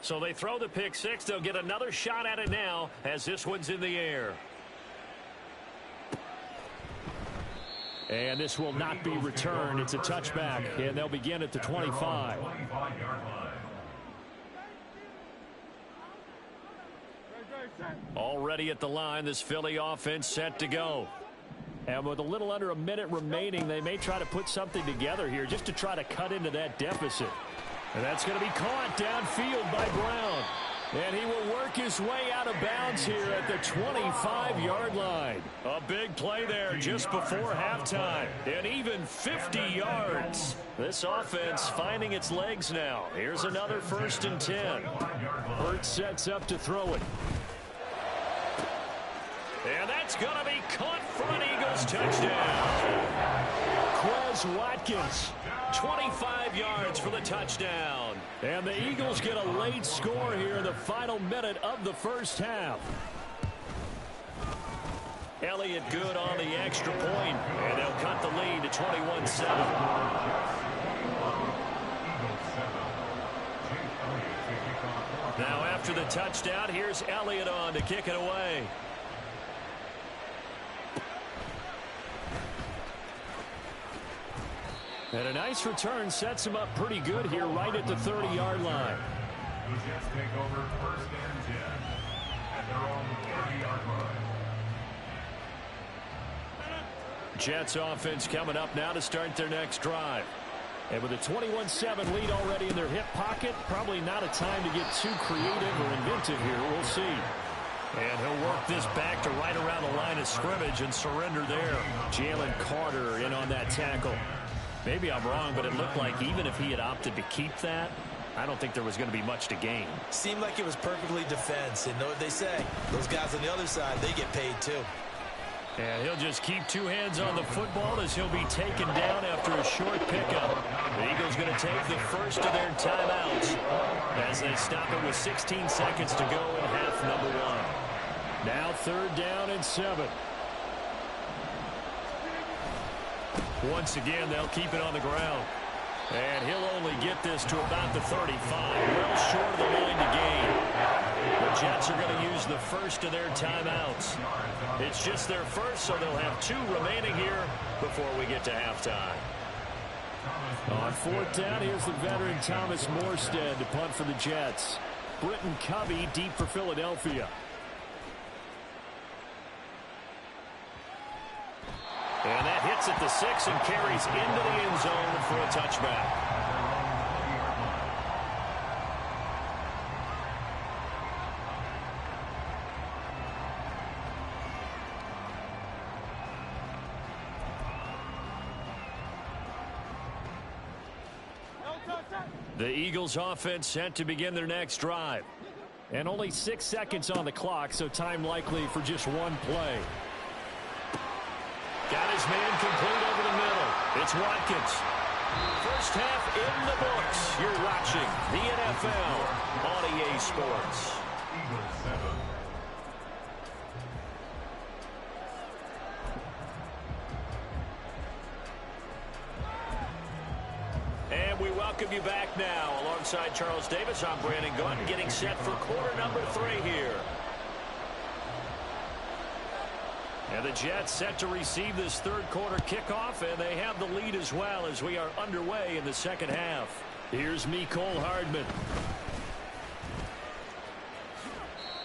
So they throw the pick six. They'll get another shot at it now as this one's in the air. And this will not be returned. It's a touchback, and they'll begin at the 25. Already at the line, this Philly offense set to go. And with a little under a minute remaining, they may try to put something together here just to try to cut into that deficit. And that's going to be caught downfield by Brown. And he will work his way out of bounds here at the 25-yard line. A big play there just before halftime. And even 50 yards. This offense finding its legs now. Here's another 1st and 10. Hurts sets up to throw it. And that's going to be caught for an Eagles touchdown. Quez Watkins, 25 yards for the touchdown. And the Eagles get a late score here in the final minute of the first half. Elliott good on the extra point, and they'll cut the lead to 21-7. Now after the touchdown, here's Elliott on to kick it away. And a nice return sets him up pretty good here right at the 30-yard line. The Jets take over 1st and 10 at their own 30-yard line. Jets offense coming up now to start their next drive. And with a 21-7 lead already in their hip pocket, probably not a time to get too creative or inventive here. We'll see. And he'll work this back to right around the line of scrimmage and surrender there. Jalen Carter in on that tackle. Maybe I'm wrong, but it looked like even if he had opted to keep that, I don't think there was going to be much to gain. Seemed like it was perfectly defense. And know what they say, those guys on the other side, they get paid too. And he'll just keep two hands on the football as he'll be taken down after a short pickup. The Eagles going to take the first of their timeouts as they stop it with 16 seconds to go in half number one. Now 3rd down and 7. Once again, they'll keep it on the ground. And he'll only get this to about the 35. Well short of the line to gain. The Jets are going to use the first of their timeouts. It's just their first, so they'll have 2 remaining here before we get to halftime. On 4th down, here's the veteran Thomas Morstead to punt for the Jets. Britton Covey deep for Philadelphia. And that hits at the 6 and carries into the end zone for a touchback. The Eagles offense set to begin their next drive. And only 6 seconds on the clock, so time likely for just one play. Got his man complete over the middle. It's Watkins. First half in the books. You're watching the NFL on EA Sports. Eagles 7, And we welcome you back now. Alongside Charles Davis, I'm Brandon Gunn, getting set for quarter number 3 here. And the Jets set to receive this third quarter kickoff, and they have the lead as well as we are underway in the second half. Here's Mecole Hardman.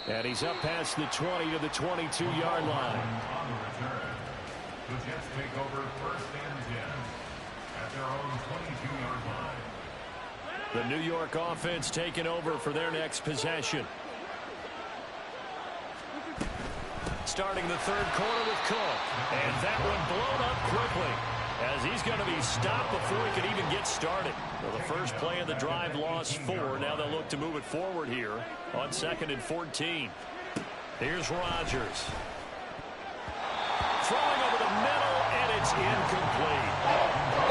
And he's up past the 20 to the 22-yard line. On the return, the Jets take over first and 10 at their own 22-yard line. The New York offense taking over for their next possession. Starting the third quarter with Cook. And that one blown up quickly as he's going to be stopped before he could even get started. Well, the first play of the drive lost 4. Now they'll look to move it forward here on 2nd and 14. Here's Rodgers. Throwing over the middle, and it's incomplete.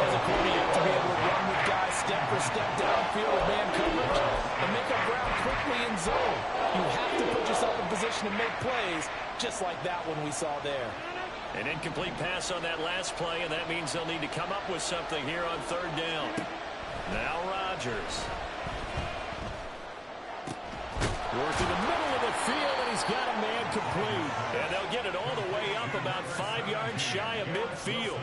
As a corner, you have to be able to run with guys step for step downfield with man coverage and make up ground quickly in zone. You have to put yourself in position to make plays, just like that one we saw there. An incomplete pass on that last play, and that means they'll need to come up with something here on third down. Now Rodgers. Work in the middle of the field, and he's got a man complete. And they'll get it all the way up about 5 yards shy of midfield.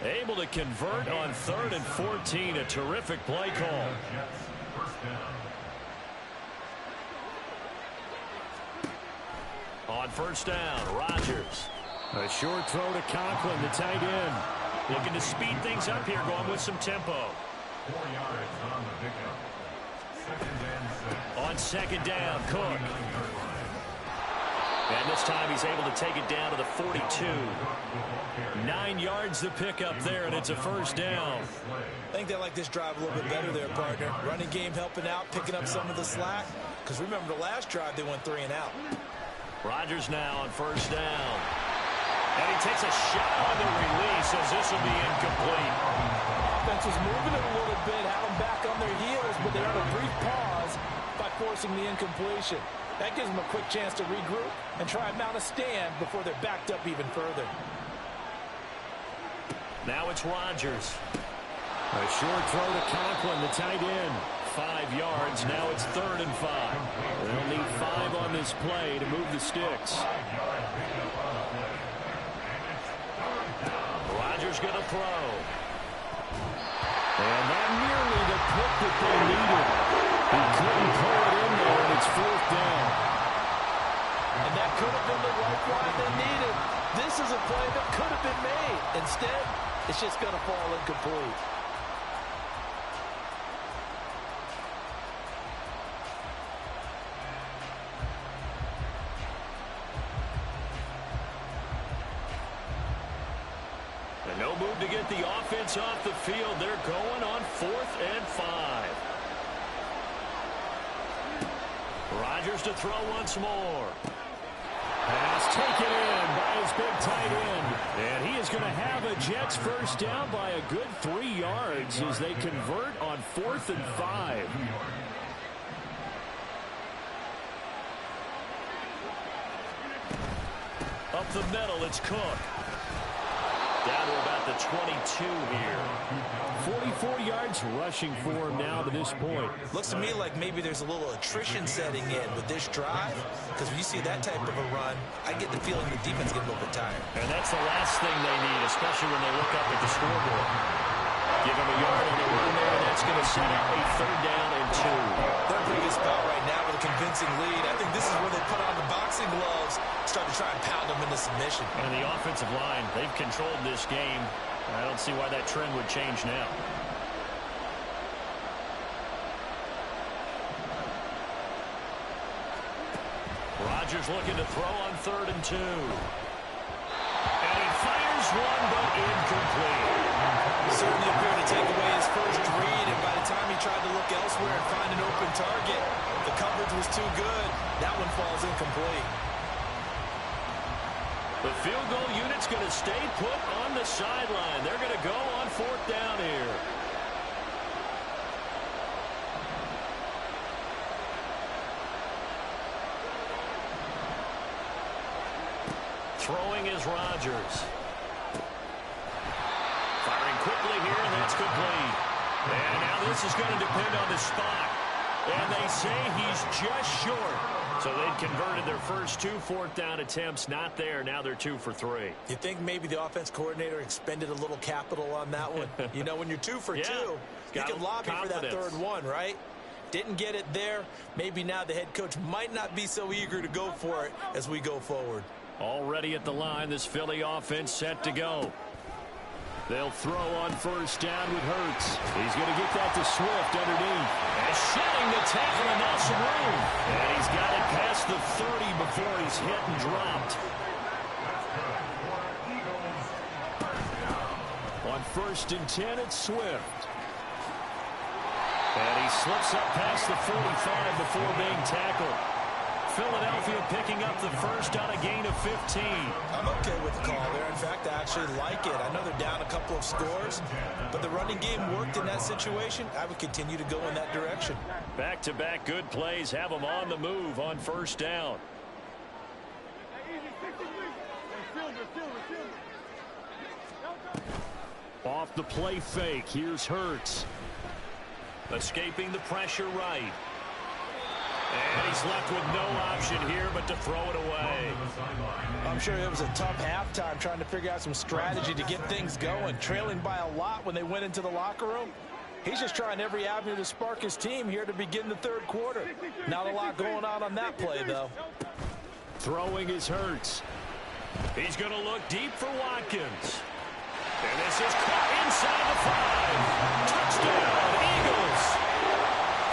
Able to convert on 3rd and 14. A terrific play call. On first down, Rodgers. A short throw to Conklin, the tight end. Looking to speed things up here, going with some tempo. 4 yards on the pickup. 2nd and 6. On second down, Cook. And this time he's able to take it down to the 42. 9 yards the pickup there, and it's a first down. I think they like this drive a little bit better there, partner. Running game helping out, picking up some of the slack. Because remember, the last drive they went 3 and out. Rodgers now on first down. And he takes a shot on the release as this will be incomplete. Offense was moving it a little bit, had them back on their heels, but they had a brief pause by forcing the incompletion. That gives them a quick chance to regroup and try and mount a stand before they're backed up even further. Now it's Rodgers. A short throw to Conklin, the tight end. 5 yards. Now it's 3rd and 5. They'll need 5 on this play to move the sticks. Rodgers going to throw. And not nearly the pick that they needed. He couldn't pull it in there, and it's 4th down. And that could have been the lifeline they needed. This is a play that could have been made. Instead, it's just going to fall incomplete. And no move to get the offense off the field. They're going on 4th and 5. Rodgers to throw once more. Pass taken in by his big tight end. And he is going to have a Jets first down by a good 3 yards as they convert on 4th and 5. Up the middle, it's Cook. Down to about the 22 here. 44 yards rushing for him now to this point. Looks to me like maybe there's a little attrition setting in with this drive, because when you see that type of a run, I get the feeling the defense gets a little bit tired. And that's the last thing they need, especially when they look up at the scoreboard. Give him a yard on the run there, and that's going to set up a 3rd down and 2. They're in a pretty good spot right now with a convincing lead. I think this is where they put on the boxing gloves, start to try and pound them into submission. And the offensive line, they've controlled this game. I don't see why that trend would change now. Rodgers looking to throw on 3rd and 2. And he fires one, but incomplete. Certainly appeared to take away his first read, and by the time he tried to look elsewhere and find an open target, the coverage was too good. That one falls incomplete. The field goal unit's going to stay put on the sideline. They're going to go on 4th down here. Throwing is Rodgers. Firing quickly here, and that's complete. And now of this is going to depend on the spot. And they say he's just short. So they'd converted their first 2 fourth-down attempts. Not there. Now they're 2 for 3. You think maybe the offense coordinator expended a little capital on that one? You know, when you're 2 for 2, you can lobby for that third one, right? Didn't get it there. Maybe now the head coach might not be so eager to go for it as we go forward. Already at the line, this Philly offense set to go. They'll throw on first down with Hurts. He's going to get that to Swift underneath. And shedding the tackle, and now some room. And he's got it past the 30 before he's hit and dropped. On 1st and 10, it's Swift. And he slips up past the 45 before being tackled. Philadelphia picking up the first on a gain of 15. I'm okay with the call there. In fact, I actually like it. I know they're down a couple of scores, but the running game worked in that situation. I would continue to go in that direction. Back-to-back good plays have them on the move on first down. Off the play fake, here's Hurts. Escaping the pressure right. And he's left with no option here but to throw it away. I'm sure it was a tough halftime trying to figure out some strategy to get things going. Trailing by a lot when they went into the locker room. He's just trying every avenue to spark his team here to begin the third quarter. Not a lot going on that play, though. Throwing is Hurts. He's going to look deep for Watkins. And this is caught inside the 5. Touchdown, Eagles.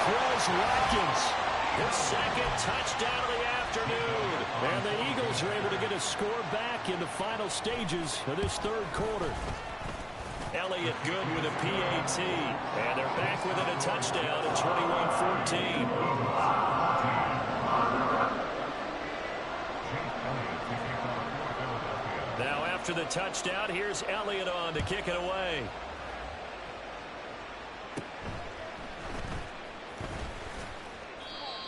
Chris Watkins. His second touchdown of the afternoon. And the Eagles are able to get a score back in the final stages of this third quarter. Elliott good with a PAT. And they're back within a touchdown at 21-14. Now after the touchdown, here's Elliott on to kick it away.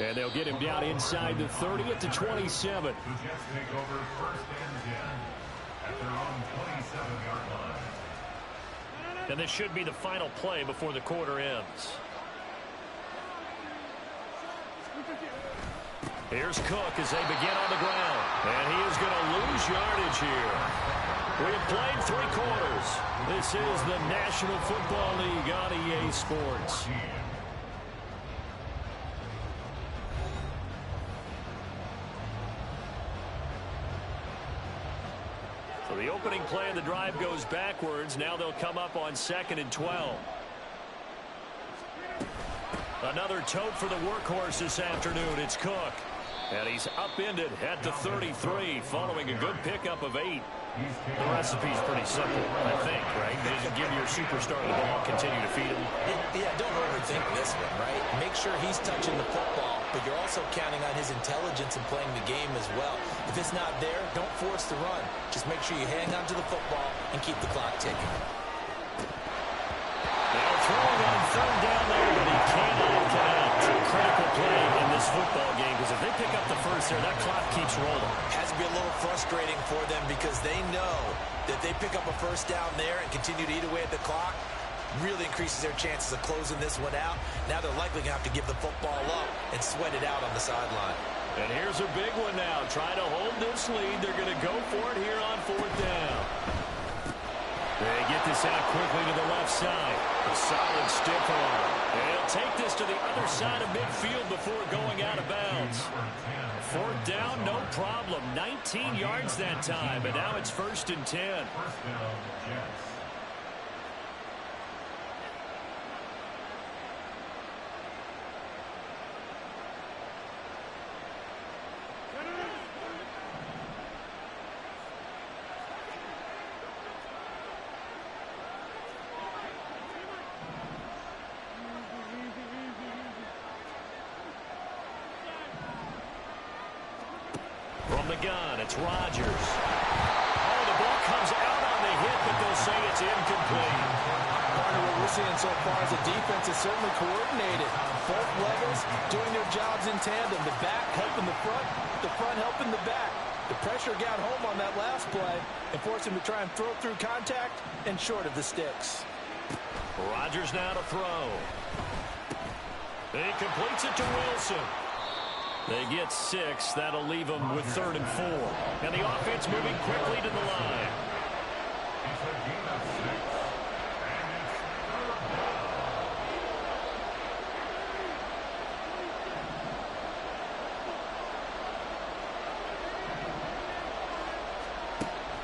And they'll get him down inside the 30 at the 27. The Jets take over 1st and 10 at their own 27-yard line. And this should be the final play before the quarter ends. Here's Cook as they begin on the ground. And he is going to lose yardage here. We have played 3 quarters. This is the National Football League on EA Sports. So the opening play of the drive goes backwards. Now they'll come up on 2nd and 12. Another tote for the workhorse this afternoon. It's Cook. And he's upended at the 33 following a good pickup of 8. The recipe's pretty simple, I think, right? They just give your superstar the ball, continue to feed him. Yeah, don't overthink this one, right? Make sure he's touching the football, but you're also counting on his intelligence in playing the game as well. If it's not there, don't force the run. Just make sure you hang on to the football and keep the clock ticking. Now throwing on 3rd down there, but he cannot connect. Critical play in this football game, because if they pick up the first there, that clock keeps rolling. Has to be a little frustrating for them because they know that they pick up a first down there and continue to eat away at the clock, really increases their chances of closing this one out. Now they're likely going to have to give the football up and sweat it out on the sideline. And here's a big one now. Trying to hold this lead. They're going to go for it here on 4th down. They get this out quickly to the left side. A solid stiff arm. And he'll take this to the other side of midfield before going out of bounds. 4th down, no problem. 19 yards that time, and now it's 1st and 10. First down, Jets. From the gun, it's Rodgers. Oh, the ball comes out on the hit, but they'll say it's incomplete. Partner, what we're seeing so far is the defense is certainly coordinated. Both levels doing their jobs in tandem. The back helping the front helping the back. The pressure got home on that last play and forced him to try and throw through contact and short of the sticks. Rodgers now to throw. He completes it to Wilson. They get 6. That'll leave them with 3rd and 4. And the offense moving quickly to the line. It's a gain of 6. And it's 3rd down.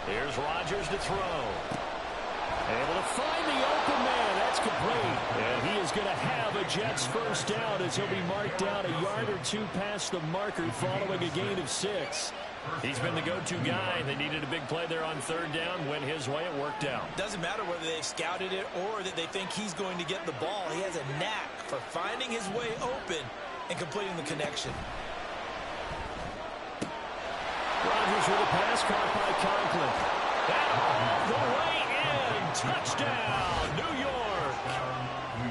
Here's Rodgers to throw. Able to find the open man. That's complete. And he is going to have a Jets first down as he'll be marked down a yard or 2 past the marker following a gain of 6. He's been the go-to guy. They needed a big play there on 3rd down. Went his way. It worked out. Doesn't matter whether they've scouted it or that they think he's going to get the ball. He has a knack for finding his way open and completing the connection. Rodgers with a pass caught by Conklin. And all the way in. Touchdown, New York.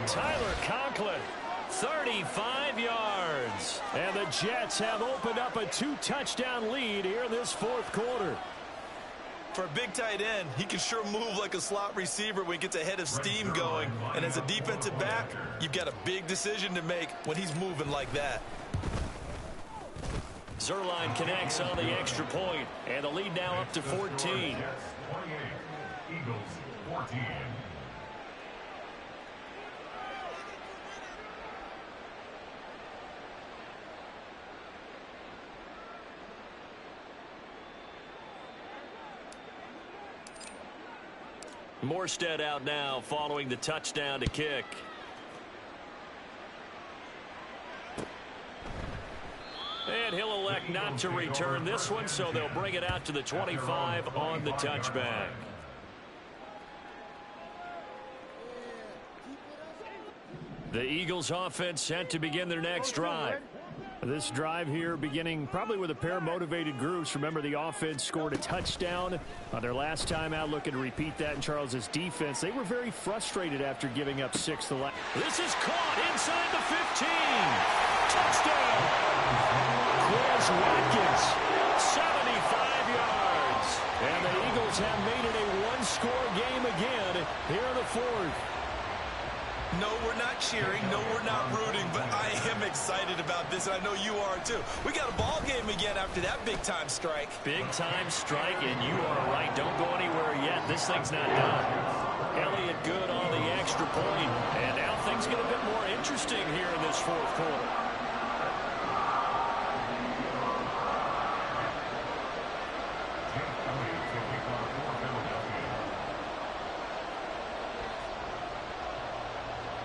Tyler Conklin, 35 yards. And the Jets have opened up a 2-touchdown lead here in this 4th quarter. For a big tight end, he can sure move like a slot receiver when he gets a head of steam going. And as a defensive back, you've got a big decision to make when he's moving like that. Zerline connects on the extra point, and the lead now up to 14. Jets 28, Eagles 14. Morstead out now following the touchdown to kick. And he'll elect not to return this one, so they'll bring it out to the 25 on the touchback. The Eagles offense set to begin their next drive. This drive here beginning probably with a pair of motivated groups. Remember, the offense scored a touchdown on their last time out, looking to repeat that in Charles's defense. They were very frustrated after giving up 6 the last. This is caught inside the 15. Touchdown. Quez Watkins, 75 yards. And the Eagles have made it a 1-score game again here in the 4th. No, we're not cheering. No, we're not rooting. But I am excited about this, and I know you are too. We got a ball game again after that big-time strike. Big-time strike, and you are right. Don't go anywhere yet. This thing's not done. Elliott good on the extra point. And now things get a bit more interesting here in this 4th quarter.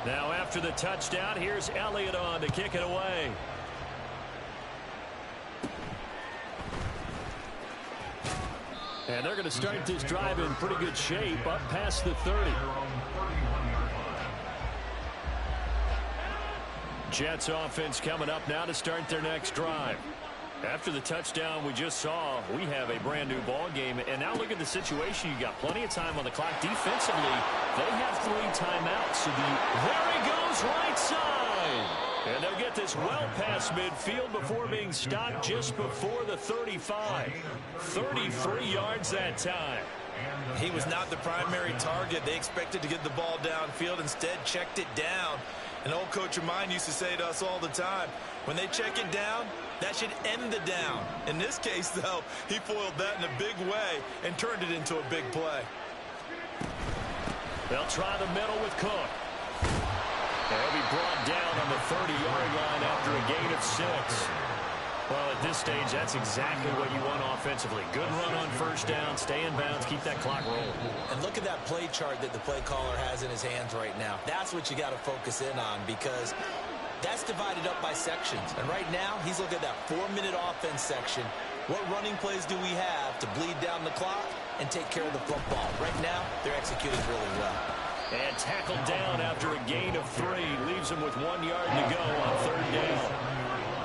Now after the touchdown, here's Elliott on to kick it away. And they're going to start this drive in pretty good shape, up past the 30. Jets offense coming up now to start their next drive. After the touchdown we just saw, we have a brand new ball game. And now look at the situation. You got plenty of time on the clock. Defensively, they have 3 timeouts. So there he goes, right side. And they'll get this well past midfield before being stopped just before the 35. 33 yards that time. He was not the primary target. They expected to get the ball downfield. Instead, checked it down. An old coach of mine used to say to us all the time, when they check it down, that should end the down. In this case, though, he foiled that in a big way and turned it into a big play. They'll try the middle with Cook. They'll be brought down on the 30-yard line after a gain of 6. Well, at this stage, that's exactly what you want offensively. Good run on first down, stay in bounds, keep that clock rolling. And look at that play chart that the play caller has in his hands right now. That's what you got to focus in on, because that's divided up by sections. And right now, he's looking at that 4-minute offense section. What running plays do we have to bleed down the clock and take care of the football? Right now, they're executing really well. And tackled down after a gain of 3. Leaves him with 1 yard to go on 3rd down.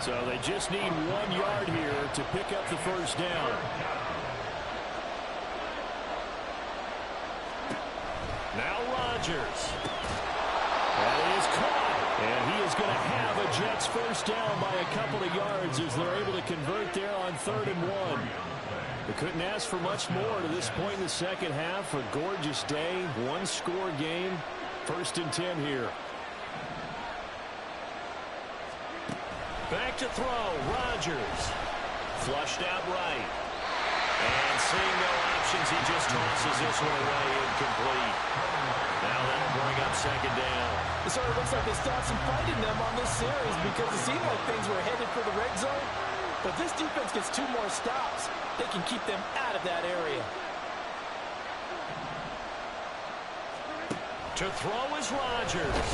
So they just need 1 yard here to pick up the first down. Now Rodgers. And he is caught. And he is going to have a Jets first down by a couple of yards as they're able to convert there on 3rd and 1. They couldn't ask for much more to this point in the second half. A gorgeous day, 1-score game. 1st and 10 here. Back to throw. Rodgers. Flushed out right. And seeing no options, he just tosses this one away incomplete. Now that'll bring up second down. It sort of looks like they stopped some fight in them on this series because it seemed like things were headed for the red zone. But this defense gets 2 more stops. They can keep them out of that area. To throw is Rodgers.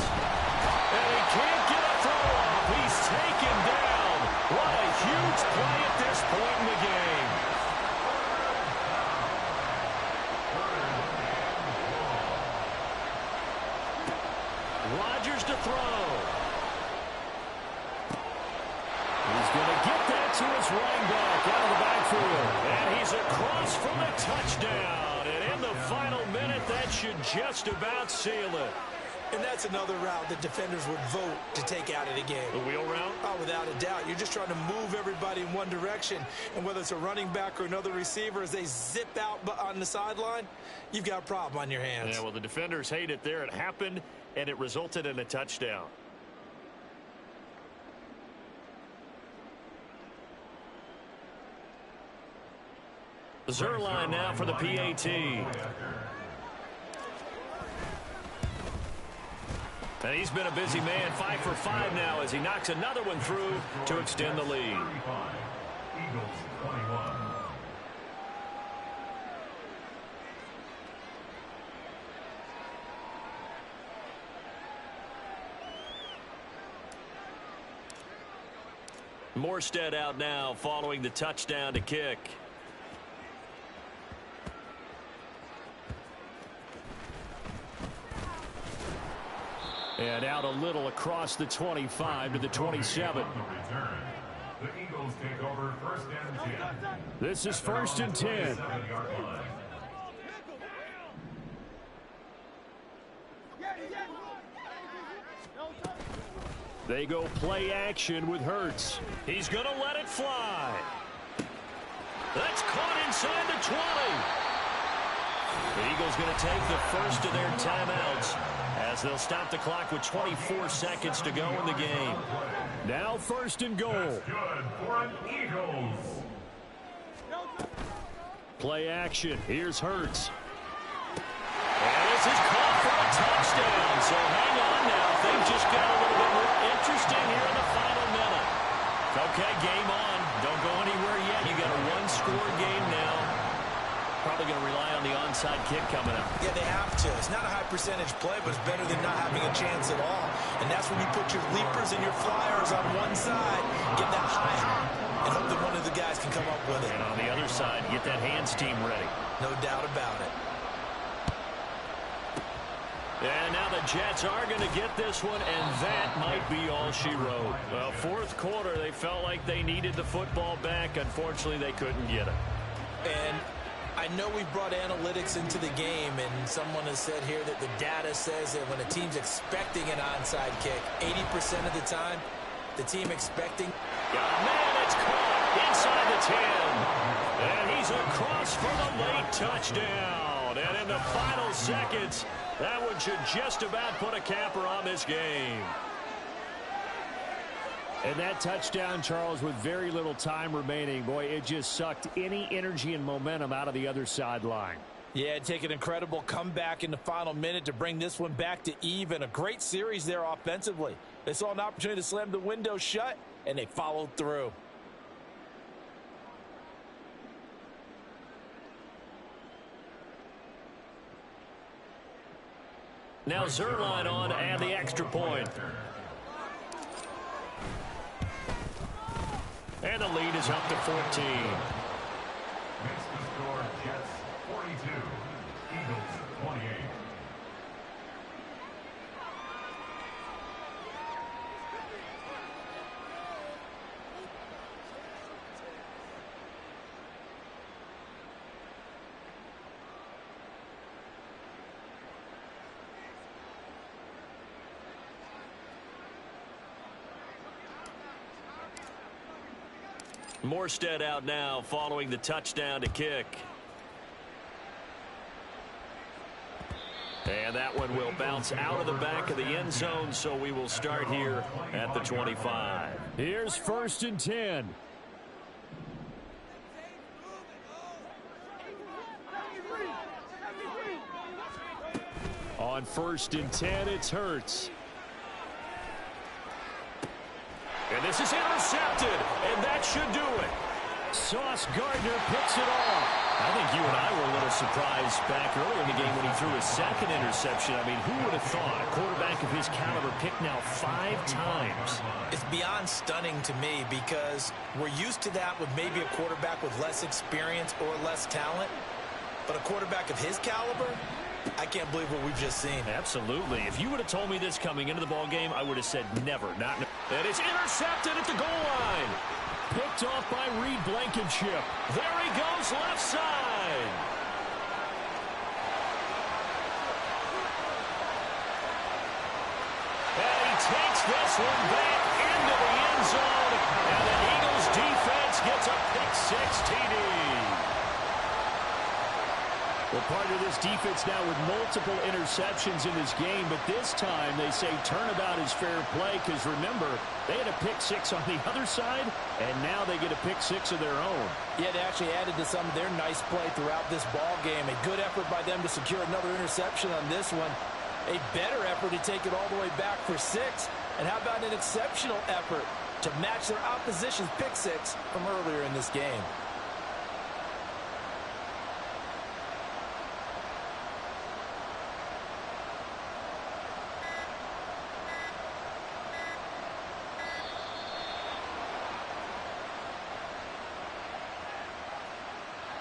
And he can't get a throw off. He's taken down. What a huge play at this point in the game. Rodgers to throw. He's going to get that to his running back out of the backfield. And he's across from a touchdown. And in the final minute, that should just about seal it. And that's another route that defenders would vote to take out of the game. The wheel route? Oh, without a doubt. You're just trying to move everybody in one direction. And whether it's a running back or another receiver, as they zip out on the sideline, you've got a problem on your hands. Yeah, well, the defenders hate it there. It happened, and it resulted in a touchdown. Zerline now for the PAT. And he's been a busy man, 5 for 5 now as he knocks another one through to extend the lead. Eagles 21. Morstead out now following the touchdown to kick. And out a little across the 25 to the 27. The Eagles take over 1st and 10. This is 1st and 10. They go play action with Hurts. He's going to let it fly. That's caught inside the 20. The Eagles going to take the first of their timeouts as they'll stop the clock with 24 seconds to go in the game. Now 1st and goal. That's good for an Eagles. Play action. Here's Hurts. And this is caught for a touchdown. So hang on now. Things just got a little bit more interesting here in the final minute. Okay, game on. Don't go anywhere yet. You got a 1-score game now. Probably going to rely on the onside kick coming up. Yeah, they have to. It's not a high percentage play, but it's better than not having a chance at all. And that's when you put your leapers and your flyers on one side, get that high hop, and hope that one of the guys can come up with it. And on the other side, get that hands team ready. No doubt about it. And now the Jets are going to get this one, and that might be all she wrote. Well, 4th quarter, they felt like they needed the football back. Unfortunately, they couldn't get it. And I know we brought analytics into the game, and someone has said here that the data says that when a team's expecting an onside kick, 80% of the time, the team expecting... Man, it's caught inside the 10. And he's across for the late touchdown. And in the final seconds, that one should just about put a capper on this game. And that touchdown, Charles, with very little time remaining, boy, it just sucked any energy and momentum out of the other sideline. Yeah, take an incredible comeback in the final minute to bring this one back to even. A great series there offensively. They saw an opportunity to slam the window shut, and they followed through. Now Zerline on to add the extra point. And the lead is up to 14. Makes the score Jets 42, Eagles 28. Morstead out now following the touchdown to kick. And that one will bounce out of the back of the end zone, so we will start here at the 25. Here's 1st and 10. On 1st and 10, it's Hurts. And this is intercepted, and that should do it. Sauce Gardner picks it off. I think you and I were a little surprised back earlier in the game when he threw his 2nd interception. I mean, who would have thought a quarterback of his caliber picked now 5 times? It's beyond stunning to me because we're used to that with maybe a quarterback with less experience or less talent. But a quarterback of his caliber, I can't believe what we've just seen. Absolutely. If you would have told me this coming into the ball game, I would have said never. And it's intercepted at the goal line. Picked off by Reed Blankenship. There he goes, left side. And he takes this one back into the end zone. And the Eagles defense gets a pick-6 TD. Well, part of this defense now with multiple interceptions in this game, but this time they say turnabout is fair play because, remember, they had a pick-6 on the other side, and now they get a pick-6 of their own. Yeah, they actually added to some of their nice play throughout this ball game. A good effort by them to secure another interception on this one. A better effort to take it all the way back for 6. And how about an exceptional effort to match their opposition's pick-6 from earlier in this game?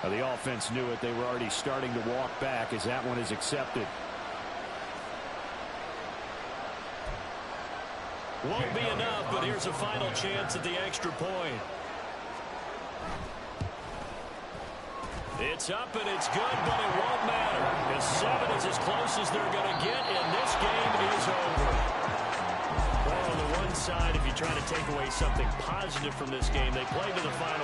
The offense knew it. They were already starting to walk back as that one is accepted. Won't be enough, but here's a final chance at the extra point. It's up and it's good, but it won't matter. The 7 is as close as they're going to get, and this game is over. Well, on the one side, if you try to take away something positive from this game, they played to the final